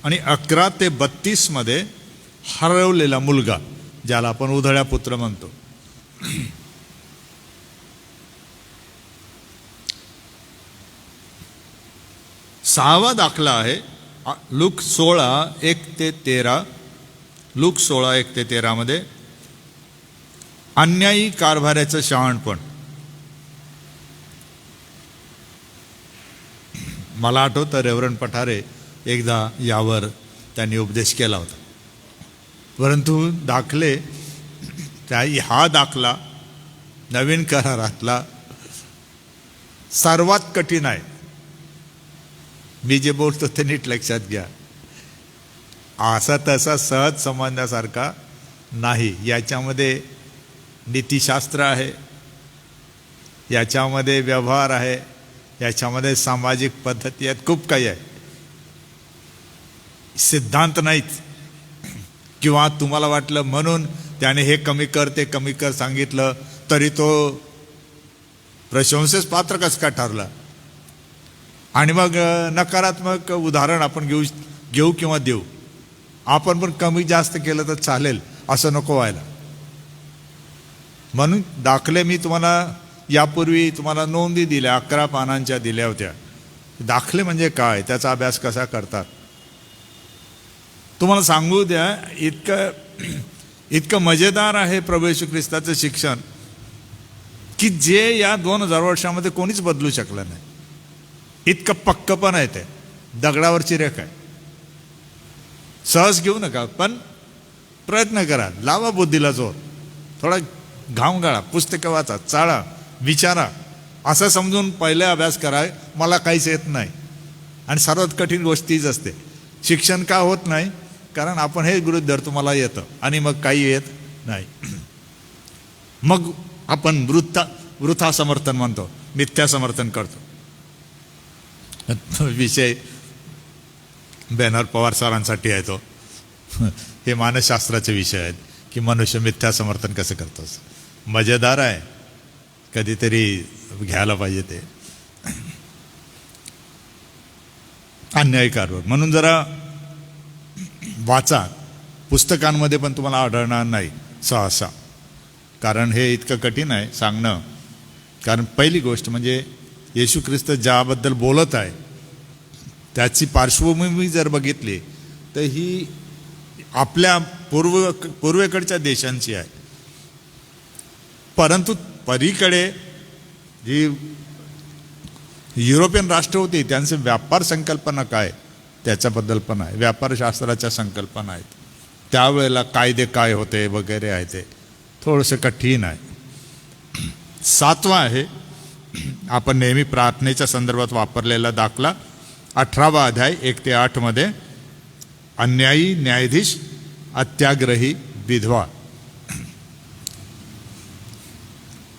आणि 11 ते 32 मध्ये हरवलेला मुलगा, ज्याला आपण उधळ्या पुत्र म्हणतो. सहावा दाखला आहे लूक 16, 1 ते 13. लूक 16, 1 ते 13 मध्ये अन्यायी कारभाराचं शहाणपण. मला आठवतं रेव्हरंड पठारे एकदा यावर त्यांनी उपदेश केला होता. परंतु दाखले हा दाखला नवीन करारातला सर्वात कठीण आहे. मी जे बोलतो ते नीट लक्षात घ्या. असा तसा सहज समजण्यासारखा नाही. याच्यामध्ये नीतिशास्त्र आहे, याच्यामध्ये व्यवहार आहे, याच्यामध्ये सामाजिक पद्धती आहेत, खूप काही आहे. सिद्धांत नाहीत. किंवा तुम्हाला वाटलं म्हणून त्याने हे कमी कर ते कमी कर सांगितलं तरी तो प्रशंसेस पात्र कसं का ठरला. आणि मग नकारात्मक उदाहरण आपण घेऊ किंवा देऊ. आपण पण कमी जास्त केलं तर चालेल असं नको व्हायला. म्हणून दाखले मी तुम्हाला यापूर्वी तुम्हाला नोंदी दिल्या, 11 पानांच्या दिल्या होत्या. दाखले म्हणजे काय, त्याचा अभ्यास कसा करतात तुम्हाला सांगू द्या. इतकं मजेदार आहे प्रभू येशू ख्रिस्ताचं शिक्षण की जे या 2000 वर्षामध्ये कोणीच बदलू शकलं नाही. इतकं पक्क पण आहे, ते दगडावरची रेख आहे. सहज घेऊ नका, पण प्रयत्न करा, लावा बुद्धीला जोर, थोडा घाम गाळा, पुस्तकं वाचा, चाळा, विचारा. असं समजून पहिले अभ्यास करा मला काहीच येत नाही. आणि सर्वात कठीण गोष्ट तीच असते. शिक्षण का होत नाही, कारण आपण हे गृहीत धरतो मला येतं आणि मग काही येत नाही. मग आपण वृथा समर्थन म्हणतो, मिथ्या समर्थन करतो. विषय बॅनर पवार सरांसाठी आहे तो. हे मानसशास्त्राचे विषय आहेत की मनुष्य मिथ्या समर्थन कसं करतो. मजेदार आहे, कधीतरी घ्यायला पाहिजे ते. अन्यायी कारभार म्हणून जरा वाचा. पुस्तकांमध्ये पण तुम्हाला आढळणार नाही सहसा, कारण हे इतकं कठीण आहे सांगणं. कारण पहिली गोष्ट म्हणजे येशू ख्रिस्त ज्याबद्दल बोलत आहे त्याची पार्श्वभूमी जर बघितली तर ही पूर्वेकडच्या देशांची आहे. पलीकडे जी युरोपियन राष्ट्र होती त्यांचे व्यापार संकल्पना काय त्याच्याबद्दल पण आहे, व्यापारशास्त्राच्या संकल्पना आहेत, त्यावेळेला कायदे काय होते वगैरे आहे, ते थोडंसं कठीण आहे. 7वा आहे आपण नेहमी प्रार्थनेच्या संदर्भात वापरलेला दाखला, 18वा अध्याय 1 ते 8 मध्ये अन्यायी न्यायाधीश, अत्याग्रही विधवा.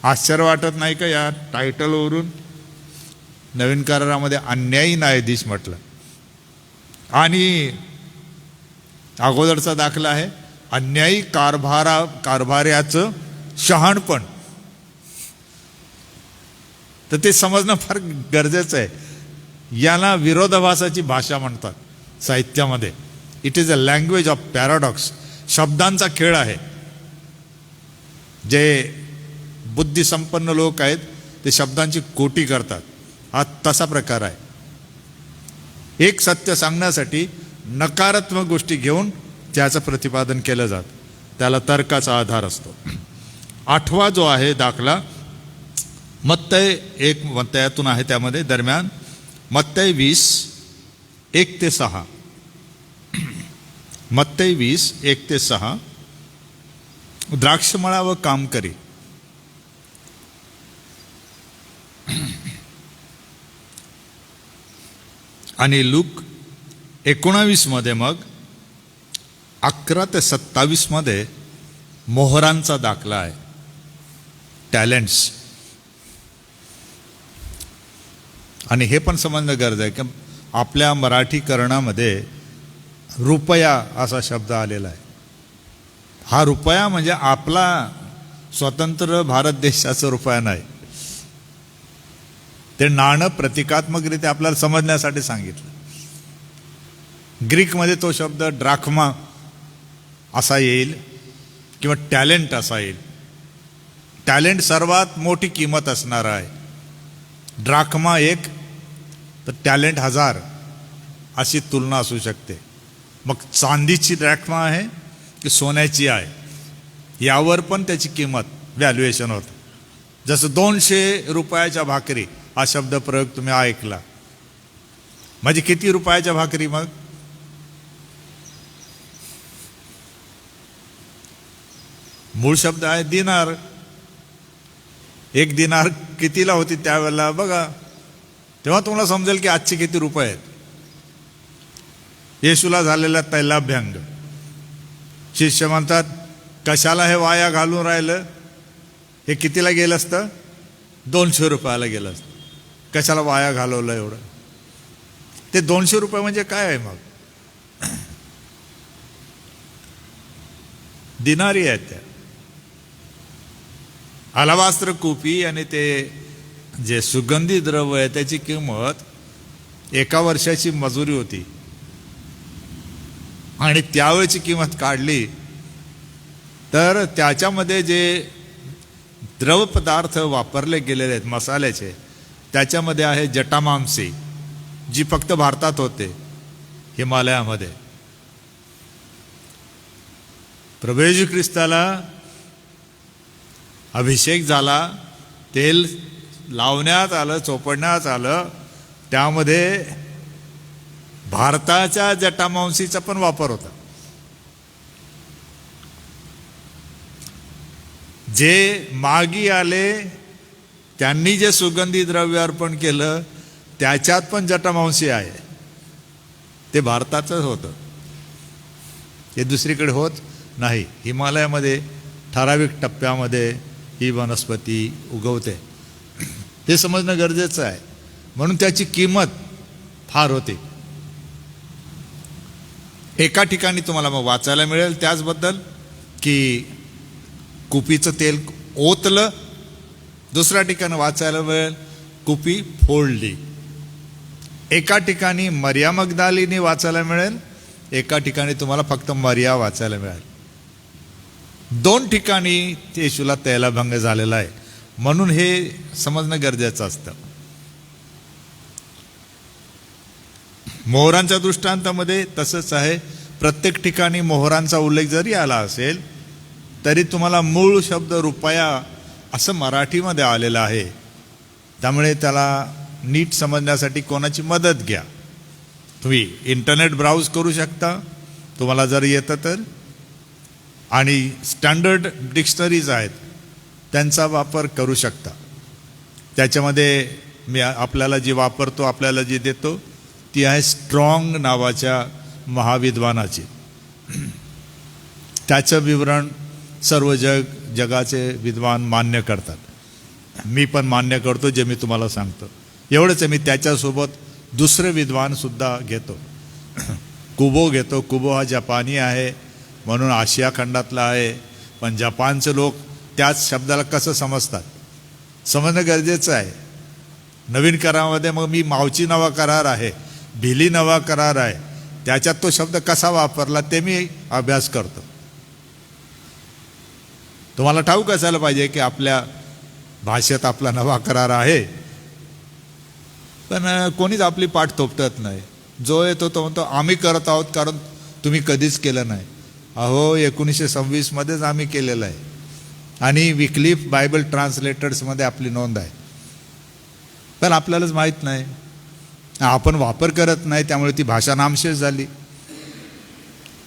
आश्चर्य वाटत नाही का या टायटलवरून? नवीन करारामध्ये अन्यायी न्यायाधीश म्हटलं, आणि अगोदरचा दाखला आहे अन्यायी कारभार्याचं शहाणपण. तर ते समजणं फार गरजेचं आहे. याला विरोधाभासाची भाषा म्हणतात साहित्यामध्ये. It is a language of paradox. शब्दांचा खेळ आहे. जे बुद्धिसंपन्न लोक आहेत ते शब्दांची कोटी करतात, हा तसा प्रकार आहे. एक सत्य सांगण्यासाठी नकारात्मक गोष्टी घेऊन त्याचं प्रतिपादन केलं जातं, त्याला तर्काचा आधार असतो. 8वा जो आहे दाखला मत्तय 1 मत्तयातून आहे, त्यामध्ये दरम्यान मत्तय 20 1 ते 6. मत्तय 20 1 ते 6. द्राक्षमळा व काम करी. आणि लूक 19 मध्ये मग 11 ते 27 मध्ये मोहरांचा दाखला आहे, टॅलेंट्स. आणि हे पण समजणं गरज आहे की आपल्या मराठीकरणामध्ये रुपया असा शब्द आलेला आहे. हा रुपया म्हणजे आपला स्वतंत्र भारत देशाचा रुपया नाही. ते नाणं प्रतिकात्मकरित्या आपल्याला समजण्यासाठी सांगितलं. ग्रीकमध्ये तो शब्द ड्राखमा असा येईल किंवा टॅलेंट असा येईल. टॅलेंट सर्वात मोठी किंमत असणार आहे. ड्राखमा 1 तर टॅलेंट 1000 अशी तुलना असू शकते. मग चांदीची ड्राखमा आहे की सोन्याची आहे, यावर पण त्याची किंमत व्हॅल्युएशन होतं. जसं 200 रुपयाच्या भाकरी हा शब्द प्रयोग तुम्ही ऐकला, म्हणजे किती रुपयाच्या भाकरी? मग मूळ शब्द आहे दिनार. 1 दिनार कितीला होती त्यावेळेला बघा, तेव्हा तुम्हाला समजेल की आजचे किती रुपये आहेत. येशूला झालेला तैलाभ्यंग. शिष्य म्हणतात कशाला हे वाया घालून राहिलं, हे कितीला गेलं असतं? 200 रुपयाला गेलं असतं. कशाला वाया घालवलं एवढं? ते 200 रुपये म्हणजे काय आहे? मग दिनारी आहेत त्या. अलाबास्त्र कुपी आणि ते जे सुगंधी द्रव्य आहे त्याची किंमत 1 वर्षाची मजुरी होती. आणि त्यावेळेची किंमत काढली तर त्याच्यामध्ये जे द्रव पदार्थ वापरले गेलेले आहेत मसाल्याचे, त्याच्यामध्ये आहे जटामांसी, जी फक्त भारतात होते, हिमालयामध्ये. प्रभू येशू ख्रिस्ताला अभिषेक झाला, तेल लावण्यात आलं, चोपडण्यात आलं, त्यामध्ये भारताच्या जटामांसीचा पण वापर होता. जे मागी आले त्यांनी जे सुगंधी द्रव्य अर्पण केलं त्याच्यात पण जटामांसी आहे. ते भारताचंच होतं, हे दुसरीकडे होत नाही. हिमालयामध्ये ठराविक टप्प्यामध्ये ही वनस्पती उगवते. ते समजणं गरजेचं आहे. म्हणून त्याची किंमत फार होती. एका ठिकाणी तुम्हाला मग वाचायला मिळेल त्याचबद्दल की कुपीचं तेल ओतलं, दुसऱ्या ठिकाणी वाचायला मिळेल कुपी फोडली. एका ठिकाणी मरिया मगदालीनी वाचायला मिळेल, एका ठिकाणी तुम्हाला फक्त मरिया वाचायला मिळेल. 2 ठिकाणी येशूला तैलाभंग झालेला आहे. म्हणून हे समजणं गरजेचं असतं. मोहरांच्या दृष्टांतामध्ये तसंच आहे. प्रत्येक ठिकाणी मोहरांचा उल्लेख जरी आला असेल तरी तुम्हाला मूळ शब्द रुपया असं मराठीमध्ये आलेलं आहे. त्यामुळे त्याला नीट समजण्यासाठी कोणाची मदत घ्या. तुम्ही इंटरनेट ब्राउज करू शकता, तुम्हाला जर येतं तर, आणि स्टँडर्ड डिक्शनरीज आहेत त्यांचा वापर करू शकता. त्याच्यामध्ये मी आपल्याला जी वापरतो, आपल्याला जी देतो ती आहे स्ट्रॉंग नावाच्या महाविद्वानाची. त्याचं विवरण सर्व जगाचे विद्वान मान्य करतात. मी पण मान्य करतो जे मी तुम्हाला सांगतो. एवढंच आहे, मी त्याच्यासोबत दुसरे विद्वान सुद्धा घेतो. कुबो घेतो. कुबो हा जपानी आहे म्हणून आशिया खंडातला आहे, पण जपानचे लोक त्याच शब्दाला कसं समजतात समजणं गरजेचं आहे. नवीन करारामध्ये मग मी मावची नवा करार आहे, भिली नवा करार आहे, त्याच्यात तो शब्द कसा वापरला ते मी अभ्यास करतो. तुम्हाला ठाऊक असायला पाहिजे की आपल्या भाषेत आपला नवा करार आहे, पण कोणीच आपली पाठ थोपटत नाही. जो येतो तो म्हणतो आम्ही करत आहोत कारण तुम्ही कधीच केलं नाही. अहो 1926 मध्येच आम्ही केलेलं आहे, आणि विक्लिफ बायबल ट्रान्सलेटर्समध्ये आपली नोंद आहे, पण आपल्यालाच माहीत नाही. आपण वापर करत नाही, त्यामुळे ती भाषा नामशेष झाली.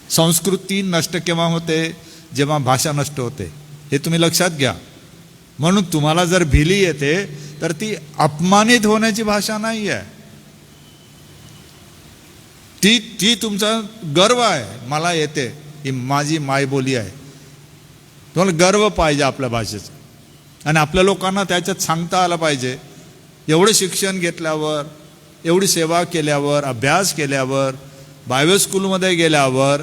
संस्कृती नष्ट केव्हा होते? जेव्हा भाषा नष्ट होते. हे तुम्ही लक्षात घ्या. म्हणून तुम्हाला जर भिली येते तर ती अपमानित होण्याची भाषा नाही आहे, ती तुमचा गर्व आहे. मला येते, ही माझी मायबोली आहे. तुम्हाला गर्व पाहिजे आपल्या भाषेचा, आणि आपल्या लोकांना त्याच्यात सांगता आलं पाहिजे. एवढं शिक्षण घेतल्यावर, एवढी सेवा केल्यावर, अभ्यास केल्यावर, बायबल स्कूलमध्ये गेल्यावर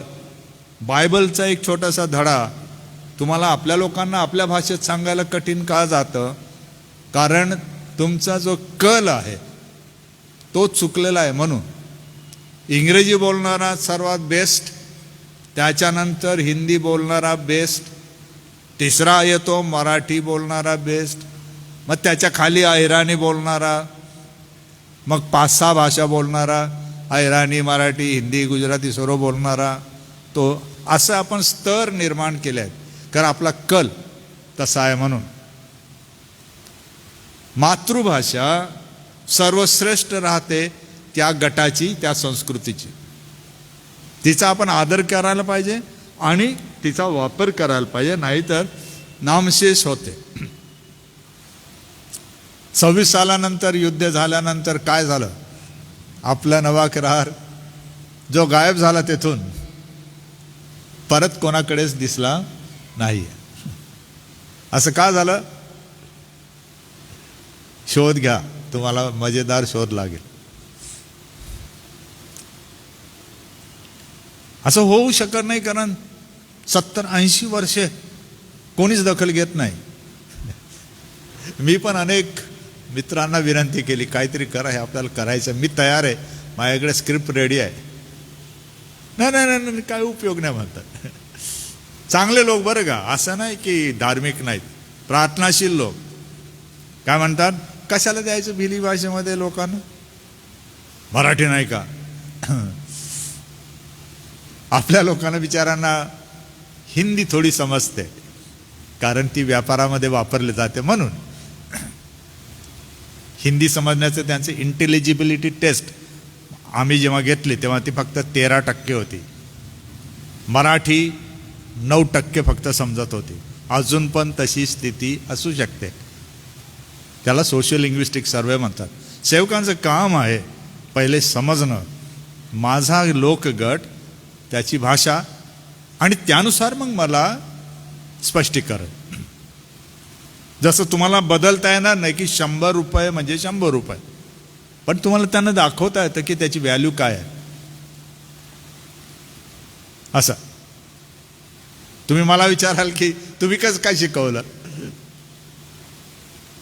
बायबलचा एक छोटासा धडा तुम्हाला आपल्या लोकांना आपल्या भाषेत सांगायला कठीण का जातं? कारण तुमचा जो कल आहे तो चुकलेला आहे. म्हणून इंग्रजी बोलणारा सर्वात बेस्ट, त्याच्यानंतर हिंदी बोलणारा बेस्ट, तिसरा येतो मराठी बोलणारा बेस्ट, मग त्याच्या खाली अहिराणी बोलणारा, मग 5-6 भाषा बोलणारा, अहिराणी, मराठी, हिंदी, गुजराती सर्व बोलणारा. तो असं आपण स्तर निर्माण केले आहेत, कारण आपला कल तसा आहे. म्हणून मातृभाषा सर्वश्रेष्ठ राहते त्या गटाची, त्या संस्कृतीची. तिचा आपण आदर करायला पाहिजे आणि तिचा वापर करायला पाहिजे, नाहीतर नामशेष होते. 26 सालानंतर युद्ध झाल्यानंतर काय झालं? आपला नवा करार जो गायब झाला तेथून परत कोणाकडेच दिसला नाही. असं का झालं? शोध घ्या, तुम्हाला मजेदार शोध लागेल. असं होऊ शकत नाही, कारण 70-80 वर्षे कोणीच दखल घेत नाही. मी पण अनेक मित्रांना विनंती केली, काहीतरी करा, हे आपल्याला करायचं, मी तयार आहे, माझ्याकडे स्क्रिप्ट रेडी आहे. नाही, काय उपयोग नाही म्हणतात. चांगले लोक बरं का, असं नाही की धार्मिक नाहीत, प्रार्थनाशील लोक काय म्हणतात, कशाला द्यायचं भिली भाषेमध्ये लोकांना, मराठी नाही का? आपल्या लोकांना बिचारांना हिंदी थोडी समजते, कारण ती व्यापारामध्ये वापरली जाते. म्हणून हिंदी समजण्याचं त्यांचे इंटेलिजिबिलिटी टेस्ट आम्ही जेव्हा घेतली तेव्हा ती फक्त 13% होती. मराठी 9% फक्त समजत होती. अजून पण तशी स्थिती असू शकते. त्याला सोशल लिंग्विस्टिक सर्वे म्हणतात. सेवकांचं काम आहे पहिले समजणं, माझा लोकगट, त्याची भाषा, आणि त्यानुसार मग मला स्पष्टीकरण. जसं तुम्हाला बदलता येणार नाही की 100 रुपये म्हणजे 100 रुपये, पण तुम्हाला त्यांना दाखवता येतं की त्याची व्हॅल्यू काय आहे. असं तुम्ही मला विचाराल की तुम्ही कसं काय शिकवलं?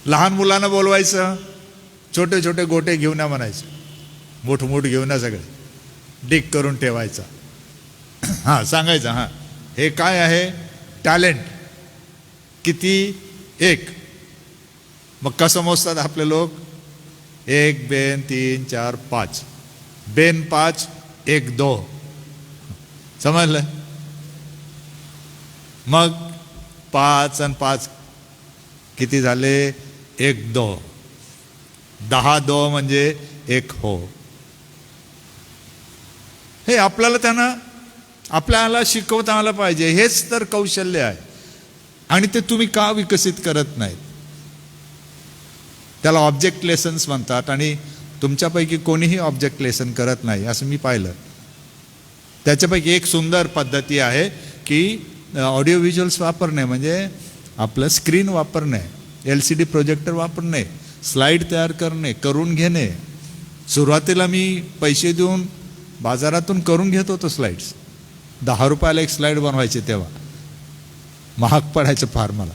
लहान मुलांना बोलवायचं, छोटे छोटे गोटे घेऊन या म्हणायचं, मोठ घेऊन या, सगळे डिक करून ठेवायचा. हां सांगायचं, हां हे काय आहे? टॅलेंट. किती? 1. मग कसं मोजतात आपले लोक? 1 बेन 3 4 5, बेन 5 1 2, समजलं? मग 5 आणि 5 किती झाले? 1 दो. 10 दो म्हणजे 1 हो. हे आपल्याला शिकवता आलं पाहिजे. हेच तर कौशल्य आहे. आणि ते तुम्ही का विकसित करत नाहीत? त्याला ऑब्जेक्ट लेसन्स म्हणतात. आणि तुमच्यापैकी कोणीही ऑब्जेक्ट लेसन करत नाही असं मी पाहिलं. त्याच्यापैकी एक सुंदर पद्धती आहे की ऑडिओ व्हिज्युअल्स वापरणे, म्हणजे आपलं स्क्रीन वापरणे, LCD प्रोजेक्टर वापरणे, स्लाईड तयार करणे, करून घेणे. सुरुवातीला मी पैसे देऊन बाजारातून करून घेत होतो स्लाईड्स. 10 रुपयाला एक स्लाईड बनवायचे, तेव्हा महाग पडायचं फार मला.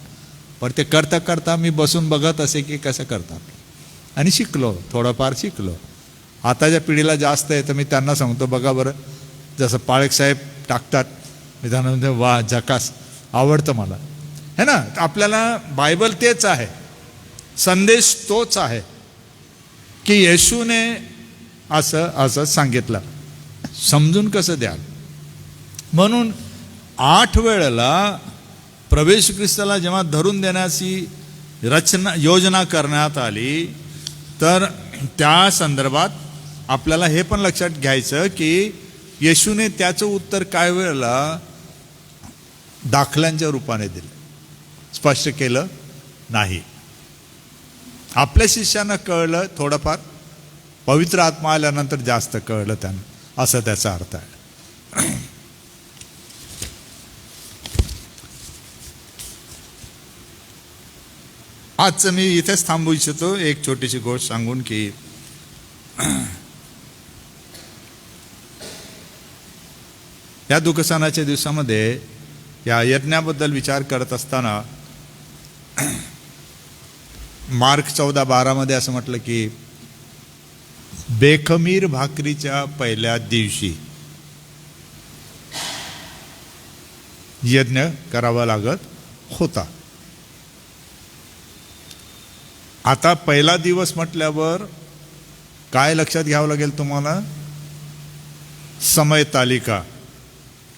पण ते करता करता मी बसून बघत असे की कसं करतात आणि शिकलो, थोडंफार शिकलो. आताच्या पिढीला जास्त आहे तर मी त्यांना सांगतो, बघा बरं जसं पाळक साहेब टाकतात, मी त्यांना म्हणतो वा झकास, आवडतं मला. है ना? आपल्याला बायबल तेच आहे, संदेश तोच आहे की येशूने असं सांगितलं. समजून कसं द्याल? म्हणून 8 वेळेला प्रभू ख्रिस्ताला जेव्हा धरून देण्याची योजना करण्यात आली, तर त्या संदर्भात आपल्याला हे पण लक्षात घ्यायचं की येशूने त्याचं उत्तर काय वेळेला दाखल्यांच्या रूपाने दिलं, स्पष्ट केलं नाही. आपल्या शिष्यांना कळलं थोडंफार, पवित्र आत्मा आल्यानंतर जास्त कळलं त्यांना, असं त्याचा अर्थ आहे. आजचं मी इथेच थांबू इच्छितो एक छोटीशी गोष्ट सांगून की या दुःखसणाच्या दिवसामध्ये या यज्ञाबद्दल विचार करत असताना मार्क 14:12 मध्ये असं म्हटलं की बेखमीर भाकरीच्या पहिल्या दिवशी यज्ञ करावा लागत होता. आता पहिला दिवस म्हटल्यावर काय लक्षात घ्यावं लागेल तुम्हाला? समय तालिका,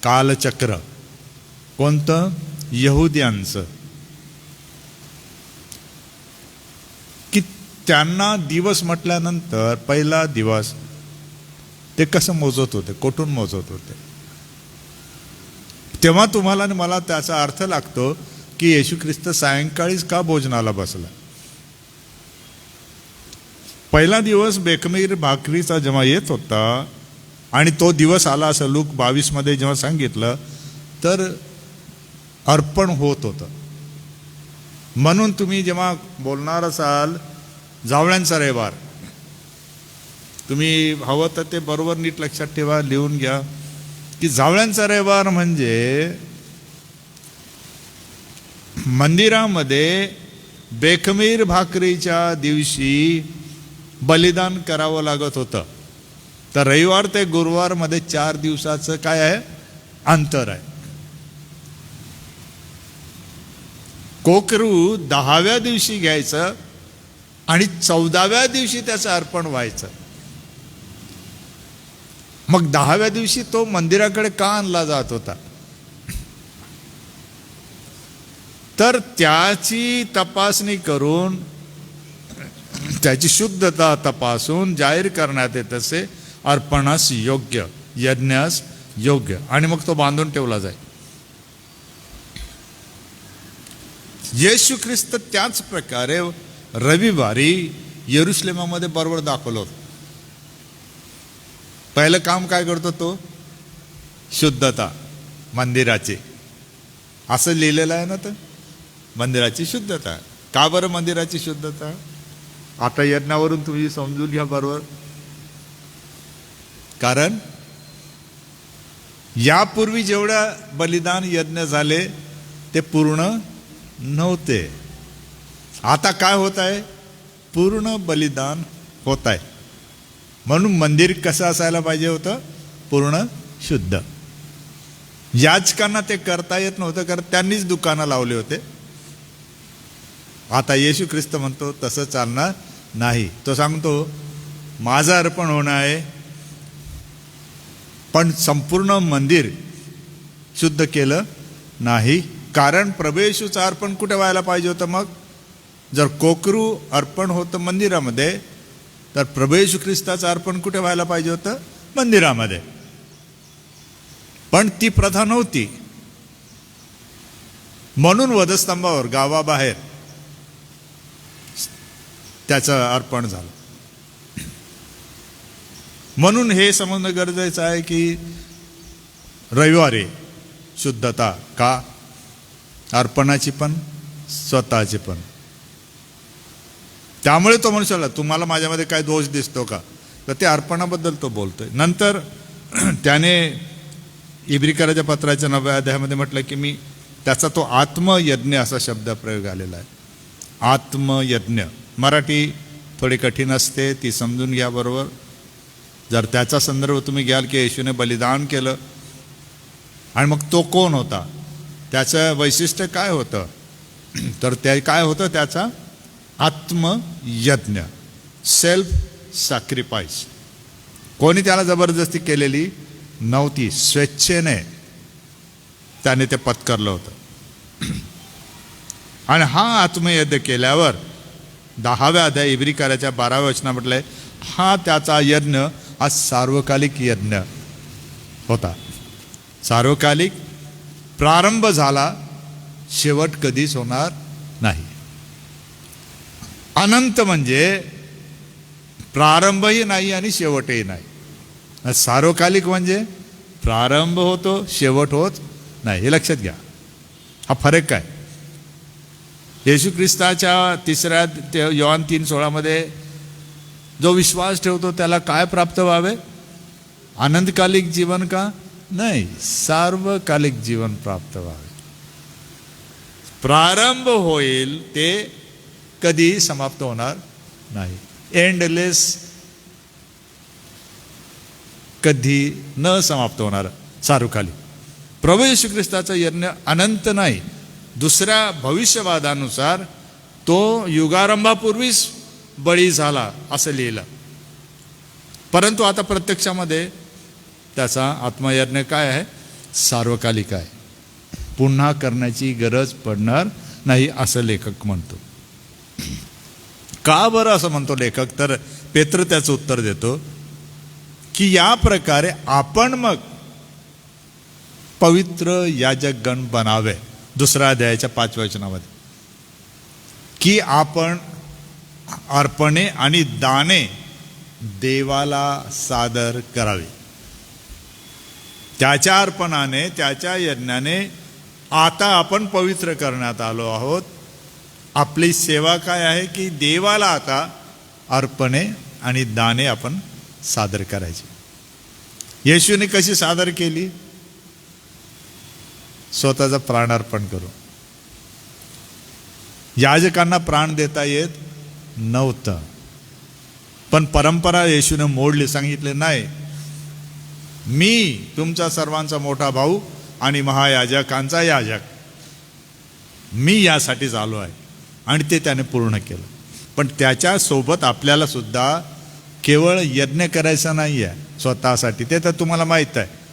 कालचक्र. कोणतं? यहुद्यांचं. की त्यांना दिवस म्हटल्यानंतर पहिला दिवस ते कसं मोजत होते, कुठून मोजत होते? तेव्हा तुम्हाला आणि मला त्याचा अर्थ लागतो की येशू ख्रिस्त सायंकाळीच का भोजनाला बसला. पहिला दिवस बेखमीर भाकरीचा जेव्हा येत होता आणि तो दिवस आला असं लूक 22 मध्ये जेव्हा सांगितलं, तर अर्पण होत होतं. म्हणून तुम्ही जेव्हा बोलणार असाल जावळ्यांचा रविवार, तुम्ही हवं तर ते बरोबर नीट लक्षात ठेवा, लिहून घ्या की जावळ्यांचा रविवार म्हणजे मंदिरामध्ये बेखमीर भाकरीच्या दिवशी बलिदान करावं लागत होतं. तर रविवार ते गुरुवार मध्ये 4 दिवसाचं काय आहे? अंतर आहे. कोकरू 10व्या दिवशी घ्यायचं आणि 14व्या दिवशी त्याचं अर्पण व्हायचं. मग 10व्या दिवशी तो मंदिराकडे का आणला जात होता? तर त्याची तपासणी करून, त्याची शुद्धता तपासून जाहीर करण्यात येत असे अर्पणास योग्य, यज्ञास योग्य, आणि मग तो बांधून ठेवला जाईल. येशू ख्रिस्त त्याच प्रकारे रविवारी यरुशलेमामध्ये बरोबर दाखवलं होतं. पहिलं काम काय करतो तो? शुद्धता मंदिराची. असं लिहिलेलं आहे ना, तर मंदिराची शुद्धता. का बरं मंदिराची शुद्धता? आता यज्ञावरून तुम्ही समजून घ्या बरोबर. कारण यापूर्वी जेवढ्या बलिदान यज्ञ झाले ते पूर्ण नव्हते. आता काय होत आहे? पूर्ण बलिदान होत आहे. म्हणून मंदिर कसं असायला पाहिजे होतं? पूर्ण शुद्ध. याचकांना ते करता येत नव्हतं, कारण त्यांनीच दुकानं लावले होते. आता येशू ख्रिस्त म्हणतो तसं चालणार नाही. तो सांगतो माझं अर्पण होणं आहे, पण संपूर्ण मंदिर शुद्ध केलं नाही. कारण प्रभू येशूचं अर्पण कुठे व्हायला पाहिजे होतं? मग जर कोकरू अर्पण होतं मंदिरामध्ये, तर प्रभू येशू ख्रिस्ताचं अर्पण कुठे व्हायला पाहिजे होतं? मंदिरामध्ये. पण ती प्रथा नव्हती, म्हणून वधस्तंभावर गावाबाहेर त्याचं अर्पण झालं. म्हणून हे समजणं गरजेचं आहे की रविवारी शुद्धता का? अर्पणाची पण स्वतःची पण. त्यामुळे तो म्हणू शकला, तुम्हाला माझ्यामध्ये काय दोष दिसतो का? तर ते अर्पणाबद्दल तो बोलतोय. नंतर त्याने इब्रिकराच्या पत्राच्या 9व्या अध्यायामध्ये म्हटलं की मी त्याचा तो आत्मयज्ञ असा शब्द प्रयोग आलेला आहे. आत्मयज्ञ. मराठी थोडी कठीण असते, ती समजून घ्या बरोबर. जर त्याचा संदर्भ तुम्ही घ्याल की येशूने बलिदान केलं आणि मग तो कोण होता, त्याचं वैशिष्ट्य काय होतं, तर ते काय होतं? त्याचा आत्मयज्ञ, सेल्फ सॅक्रिफाईस. कोणी त्याला जबरदस्ती केलेली नव्हती, स्वेच्छेने त्याने ते पत्करलं होतं. आणि हा आत्मयज्ञ केल्यावर 10व्या अध्याय इब्रिकराच्या 12व्या वचनात म्हटलंय, हा त्याचा यज्ञ हा सार्वकालिक यज्ञ होता. सार्वकालिक, प्रारंभ झाला, शेवट कधीच होणार नाही. अनंत म्हणजे प्रारंभही नाही आणि शेवटही नाही. सार्वकालिक म्हणजे प्रारंभ होतो, शेवट होत नाही. हे लक्षात घ्या, हा फरक काय. येशू ख्रिस्ताच्या 3 योहान 3:16 जो विश्वास ठेवतो त्याला काय प्राप्त व्हावे? आनंदकालिक जीवन का? नाही, सार्वकालिक जीवन प्राप्त व्हावे. प्रारंभ होईल ते कधी समाप्त होणार नाही. एंडलेस, कधी न समाप्त होणार सार्वकालिक. प्रभू येशू ख्रिस्ताचा यज्ञ अनंत नाही. दुसऱ्या भविष्यवादानुसार तो युगारंभापूर्वीच बळी झाला असं लिहिलं. परंतु आता प्रत्यक्षामध्ये त्याचा आत्मयज्ञ काय आहे? सार्वकालिक आहे, पुन्हा करण्याची गरज पडणार नाही असं लेखक म्हणतो. का बरं असं म्हणतो लेखक? तर पेत्र त्याचं उत्तर देतो की या प्रकारे आपण मग पवित्र याजकगण बनावे. 2 अध्यायाच्या 5व्या वचनामध्ये की आपण अर्पणे आणि दाने देवाला सादर करावे. त्याच्या अर्पणाने, त्याच्या यज्ञाने आता आपण पवित्र करण्यात आलो आहोत. आपली सेवा काय आहे की देवाला आता अर्पणे आणि दाने आपण सादर करायची. येशूने कशी सादर केली? स्वतःचा प्राण अर्पण करू. याजकांना प्राण देता येत नव्हतं, पण परंपरा येशूने मोडली. सांगितले नाही, मी तुमचा सर्वांचा मोठा भाऊ आणि महायाजकांचा याजक, मी यासाठीच आलो आहे. आणि ते त्याने पूर्ण केलं. पण त्याच्यासोबत आपल्याला सुद्धा केवळ यज्ञ करायचा नाही आहे स्वतःसाठी. ते तर तुम्हाला माहीत आहे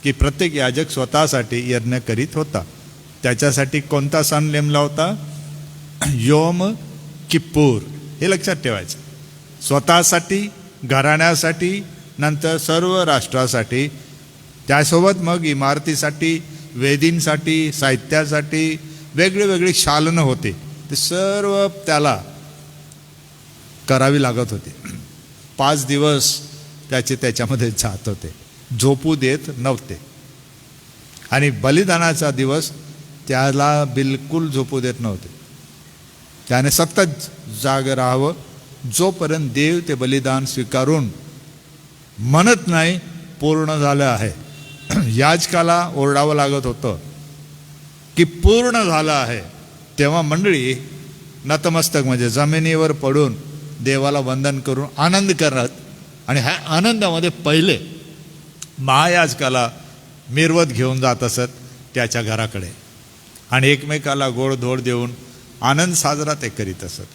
की प्रत्येक याजक स्वतःसाठी यज्ञ करीत होता. त्याच्यासाठी कोणता सण नेमला होता? योम किप्पूर. हे लक्षात ठेवायचं. स्वतःसाठी, घराण्यासाठी, नंतर सर्व राष्ट्रासाठी, त्यासोबत मग इमारतीसाठी, वेदींसाठी, साहित्यासाठी वेगळे वेगळे शालनं होते. ते सर्व त्याला करावी लागत होते. 5 दिवस त्याच्यामध्ये जात होते, झोपू देत नव्हते. आणि बलिदानाचा दिवस त्याला बिलकुल झोपू देत नव्हते. त्याने सतत जाग राहावं जोपर्यंत देव ते बलिदान स्वीकारून म्हणत नाही पूर्ण झालं आहे. याजकाला ओरडावं लागत होतं की पूर्ण झालं आहे. तेव्हा मंडळी नतमस्तक म्हणजे जमिनीवर पडून देवाला वंदन करून आनंद करत, आणि ह्या आनंदामध्ये पहिले महायाजकाला मिरवत घेऊन जात असत त्याच्या घराकडे, आणि एकमेकाला गोडधोड देऊन आनंद साजरा ते करीत असत.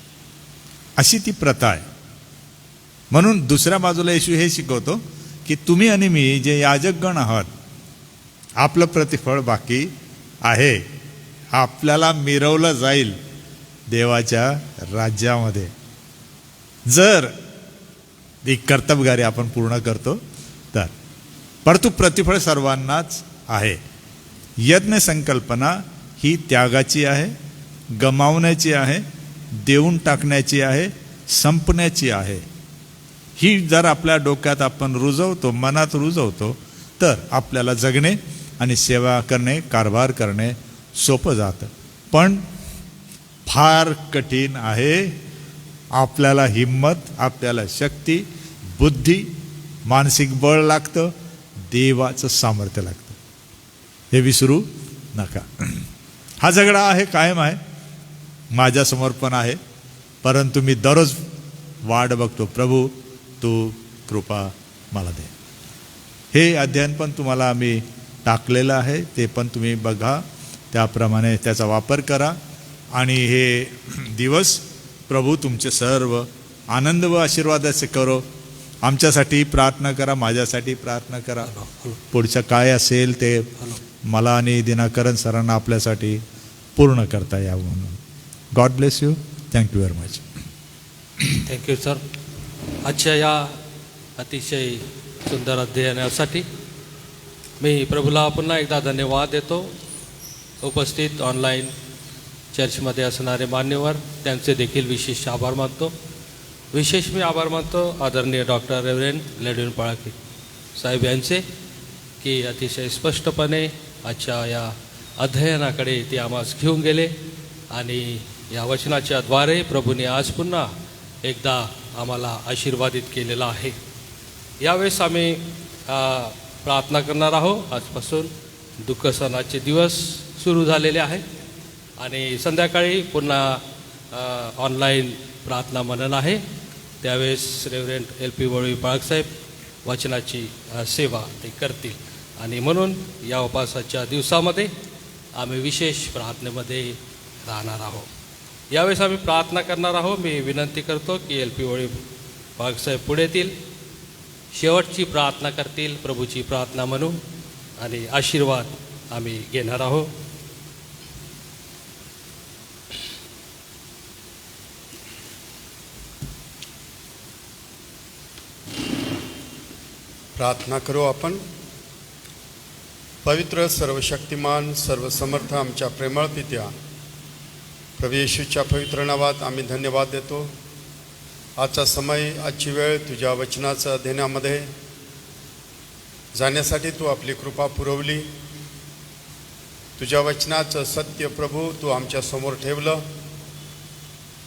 अशी ती प्रथा आहे. म्हणून दुसऱ्या बाजूला येशू हे शिकवतो की तुम्ही आणि मी जे याजकगण आहात, आपलं प्रतिफळ बाकी आहे. आपल्याला मिरवलं जाईल देवाच्या राज्यामध्ये. जर एक कर्तबगारी आपण पूर्ण करतो तर. परंतु प्रतिफळ सर्वांनाच आहे. यज्ञ संकल्पना ही त्यागाची आहे, गमावण्याची आहे, देऊन टाकण्याची आहे, संपण्याची आहे. ही जर आपल्या डोक्यात आपण रुजवतो, मनात रुजवतो, तर आपल्याला जगणे आणि सेवा करणे, कारभार करणे सोपं जातं. पण फार कठीण आहे. आपल्याला हिम्मत, आपल्याला शक्ती, बुद्धी, मानसिक बळ लागतं, देवाचं सामर्थ्य लागतं. हे विसरू नका. हा झगडा आहे, कायम आहे, माझ्यासमोर पण आहे. परंतु मी दररोज वाट बघतो, प्रभू तू कृपा मला दे. हे अध्ययन पण तुम्हाला आम्ही टाकलेलं आहे, ते पण तुम्ही बघा, त्याप्रमाणे त्याचा वापर करा. आणि हे दिवस प्रभू तुमचे सर्व आनंद व आशीर्वादाचे करो. आमच्यासाठी प्रार्थना करा, माझ्यासाठी प्रार्थना करा. पुढचं काय असेल ते मला आणि दिनाकरन सरांना आपल्यासाठी पूर्ण करता यावं म्हणून. God bless you. Thank you very much. Thank you sir. आजच्या या अतिशय सुंदर अध्ययनासाठी मी प्रभूला पुन्हा एकदा धन्यवाद देतो. उपस्थित ऑनलाईन चर्चमध्ये असणारे मान्यवर, त्यांचे देखील विशेष आभार मानतो. विशेष मी आभार मानतो आदरणीय डॉक्टर रेव्हरेंड लेडविन पळाके साहेब यांचे, की अतिशय स्पष्टपणे आजच्या या अध्ययनाकडे ते आम्हास घेऊन गेले आणि या वचनाच्या द्वारे प्रभूने आज पुन्हा एकदा आम्हाला आशीर्वादित केलेला आहे. यावेळेस आम्ही प्रार्थना करणार आहोत. आजपासून दुःख सणाचे दिवस सुरू झालेले आहेत आणि संध्याकाळी पुन्हा ऑनलाईन प्रार्थना मनन आहे. त्यावेळेस रेव्हरेंड LP वळवी पाळकसाहेब वचनाची सेवा ते करतील आणि म्हणून या उपासाच्या दिवसामध्ये आम्ही विशेष प्रार्थनेमध्ये राहणार आहोत. यावेळेस आम्ही प्रार्थना करणार आहोत. मी विनंती करतो की LP वळवी पाळकसाहेब पुढे येतील, शेवटची प्रार्थना करतील, प्रभूची प्रार्थना म्हणून आणि आशीर्वाद आम्ही घेणार आहोत. प्रार्थना करू आपण. पवित्र, सर्वशक्तिमान, सर्वसमर्थ आमच्या प्रेमळ पित्या, प्रभू येशूच्या पवित्र नावात आम्ही धन्यवाद देतो. आजचा समय, आजची वेळ तुझ्या वचनाच्या अध्ययनामध्ये जाण्यासाठी तू आपली कृपा पुरवली. तुझ्या वचनाचं सत्य प्रभू तू आमच्या समोर ठेवलं.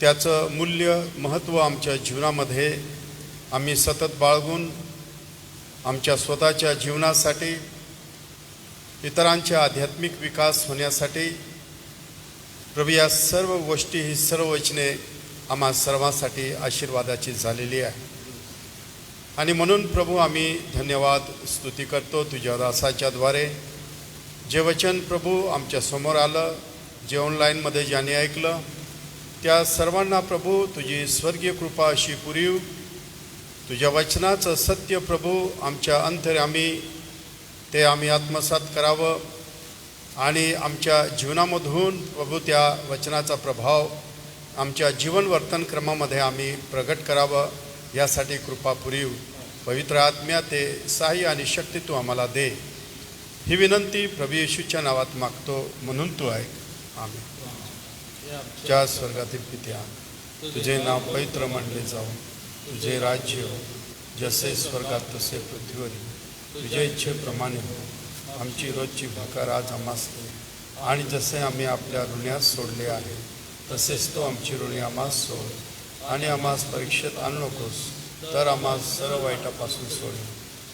त्याचं मूल्य, महत्त्व आमच्या जीवनामध्ये आम्ही सतत बाळगून आमच्या स्वतःच्या जीवनासाठी, इतरांच्या आध्यात्मिक विकास होण्यासाठी प्रभू या सर्व गोष्टी, ही सर्व वचने आम्हा सर्वांसाठी आशीर्वादाची झालेली आहे. आणि म्हणून प्रभू आम्ही धन्यवाद स्तुती करतो तुझ्या दासाच्याद्वारे. जे वचन प्रभू आमच्या समोर आलं, जे ऑनलाईनमध्ये ज्याने ऐकलं, त्या सर्वांना प्रभू तुझी स्वर्गीय कृपा अशी पुरीव. तुझ्या वचनाचं सत्य प्रभू आमच्या अंतर्यामी ते आम्ही आत्मसात करावं आणि आमच्या जीवनामधून प्रभू त्या वचनाचा प्रभाव आमच्या जीवन वर्तन क्रमामध्ये आम्ही प्रगट करावं, यासाठी कृपा पुरीव. पवित्र आत्म्या ते सहाय्य आणि शक्ती तू आम्हाला दे. ही विनंती प्रभू येशूच्या नावात मागतो, म्हणून तू ऐक. आमेन. ज्या स्वर्गातील पित्या, तुझे नाव पवित्र मानले जाऊ, तुझे राज्य हो, जसे स्वर्गात तसे पृथ्वीवरील. तुझ्या इच्छेप्रमाणे हो. आमची रोजची भाकर आज आम्हास दे, आणि जसे आम्ही आपल्या ऋण्यास सोडले आहे तसेच तो आमची ऋणे आम्हास सोड, आणि आम्हास परीक्षेत आणू नकोस, तर आम्हास सर्व वाईटापासून सोड.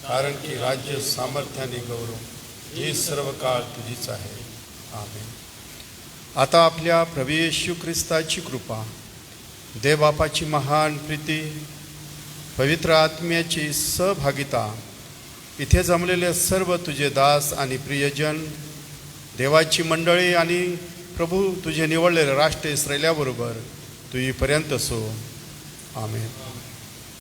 कारण की राज्य, सामर्थ्याने गौरव ही सर्व काळ तुझीच आहे. आमेन. आता आपल्या प्रभू येशू ख्रिस्ताची कृपा, देवबापाची महान प्रीती, पवित्र आत्म्याची सहभागिता, इथे जमलेले सर्व तुझे दास आणि प्रियजन, देवाची मंडळी आणि प्रभू तुझे निवडलेले राष्ट्र इस्रायल्याबरोबर तू येईपर्यंत सो. आमेन.